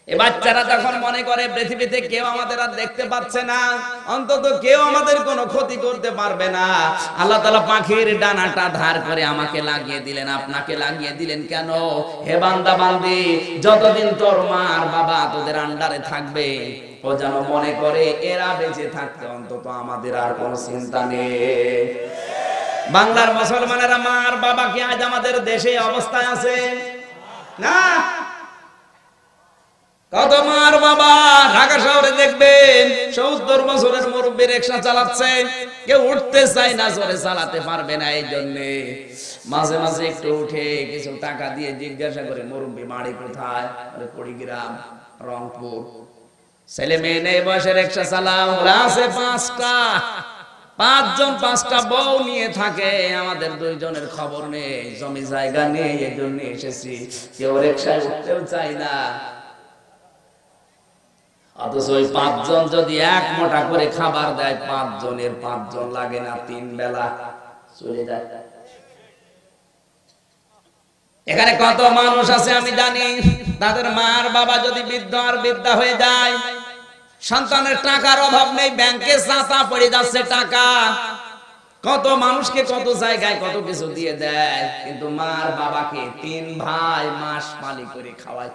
এই বাচ্চারা তখন মনে করে পৃথিবীতে কেউ আমাদের আর দেখতে পাচ্ছে না, অন্তত কেউ আমাদের কোনো ক্ষতি করতে পারবে না। আল্লাহ তাআলা পাখির ডানাটা ধার করে আমাকে লাগিয়ে দিলেন, আপনাকে লাগিয়ে দিলেন কেন? হে বান্দা বান্দি, যতদিন তোর মা আর বাবা তোদের আন্ডারে থাকবে, ও যেন মনে করে এরা বেঁচে থাকতে অন্তত আমাদের আর কোনো চিন্তা নেই। বাংলার মুসলমানেরা মা আর বাবা কি আজ আমাদের দেশে অবস্থায় আছে? না। কত মার বাবা ঢাকা শহরে দেখবেন 70 বছরের মুরব্বী রিকশা চালাচ্ছে, কেউ উঠতে চায় না, জোরে চালাতে পারবে না। এই জন্য মাঝে মাঝে একটু উঠে কিছু টাকা দিয়ে জিজ্ঞাসা করে, মুরব্বী বাড়ি কোথায়? কুড়িগ্রাম, রংপুর। ছেলে মেয়ে নেই, বয়সে রিকশা চালাও, ওরা আছে 5টা, 5 জন 5টা বউ নিয়ে থাকে। আমাদের 2 জনের খবর নেই, জমি জায়গা নেই, এই জন্য এসেছি। কেউ রিকশায় উঠতেও চায় না। অথচ ওই 5 জন যদি এক মোটা করে খাবার দেয়, 5 জনের 5 জন লাগে না, 3 বেলা চলে যায়। এখানে কত মানুষ আছে আমি জানি, তাদের মা আর বাবা যদি বৃদ্ধ আর বৃদ্ধা হয়ে যায়, সন্তানের টাকার অভাব নেই, ব্যাংকে চাচা পড়ে যাচ্ছে টাকা। কত মানুষকে কত জায়গায় কত কিছু দিয়ে দেয়, কিন্তু মা আর বাবাকে 3 ভাই মাস পালি করে খাওয়ায়।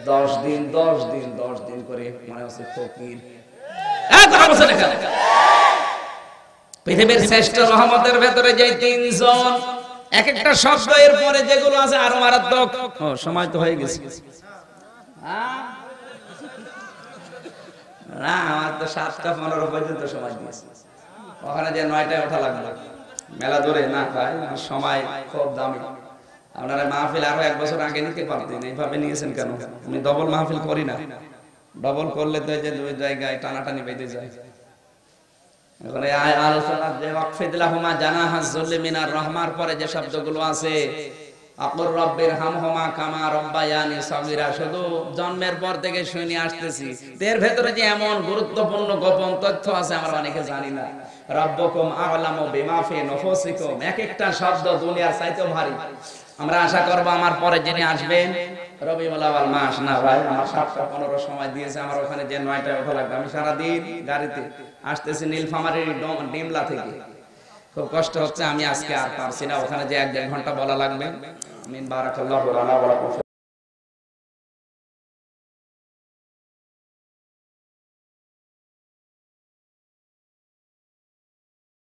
10 দিন 10 দিন 10 দিন করে, মনে হচ্ছে ফকির। পৃথিবীর শ্রেষ্ঠ রহমতের ভেতরে যে 3 জন, এক একটা শব্দ এর পরে যেগুলো আছে আরো মারাত্মক। ও সময় তো হয়ে গেছে। না, আমার তো 7টা 15 পর্যন্ত সময় দিয়েছে। ওখানে যে 9টায় ওঠা লাগবে, মেলা ধরে না ভাই, সময় খুব দামি। আপনারা মাহফিল আরো 1 বছর আগে নিতে পারতেন, এইভাবে নিয়েছেন কেন? আমি ডবল মাহফিল করি না, ডবল করলে তো এই যে 2 জায়গায় টানাটানি বেঁধে যায়। এখানে আলোচনা যে ওয়াকফিদলাহুমা জানাহাজ যুল্লি মিনার রহমার পরে যে শব্দগুলো আছে, আকুর রব্বির হামহুমা কামা রব্বায়ানি সগীরা, শুধু জন্মের পর থেকে শুনে আসতেছি। এর ভেতরে যে এমন গুরুত্বপূর্ণ গোপন তথ্য আছে আমরা অনেকে জানি না। রব্বুকুম আ'লামু বিমা ফি নুফুসিকুম, এক একটা শব্দ দুনিয়ার চাইতেও ভারী। আমরা আশা করব আমার পরে যিনি আসবেন, রবিউল আউয়াল মাস না ভাই, আমার 7টা 15 সময় দিয়েছে, আমার ওখানে যে 9টায় ওঠা লাগবে। আমি সারা দিন গাড়িতে আসতেছি নীলফামারীর ডিমলা থেকে, খুব কষ্ট হচ্ছে। আমি আজকে আর পারছি না, ওখানে যে 1-1.5 ঘন্টা বলা লাগবে। আমিন। বারাকাল্লাহু লানা ওয়া লাকুম।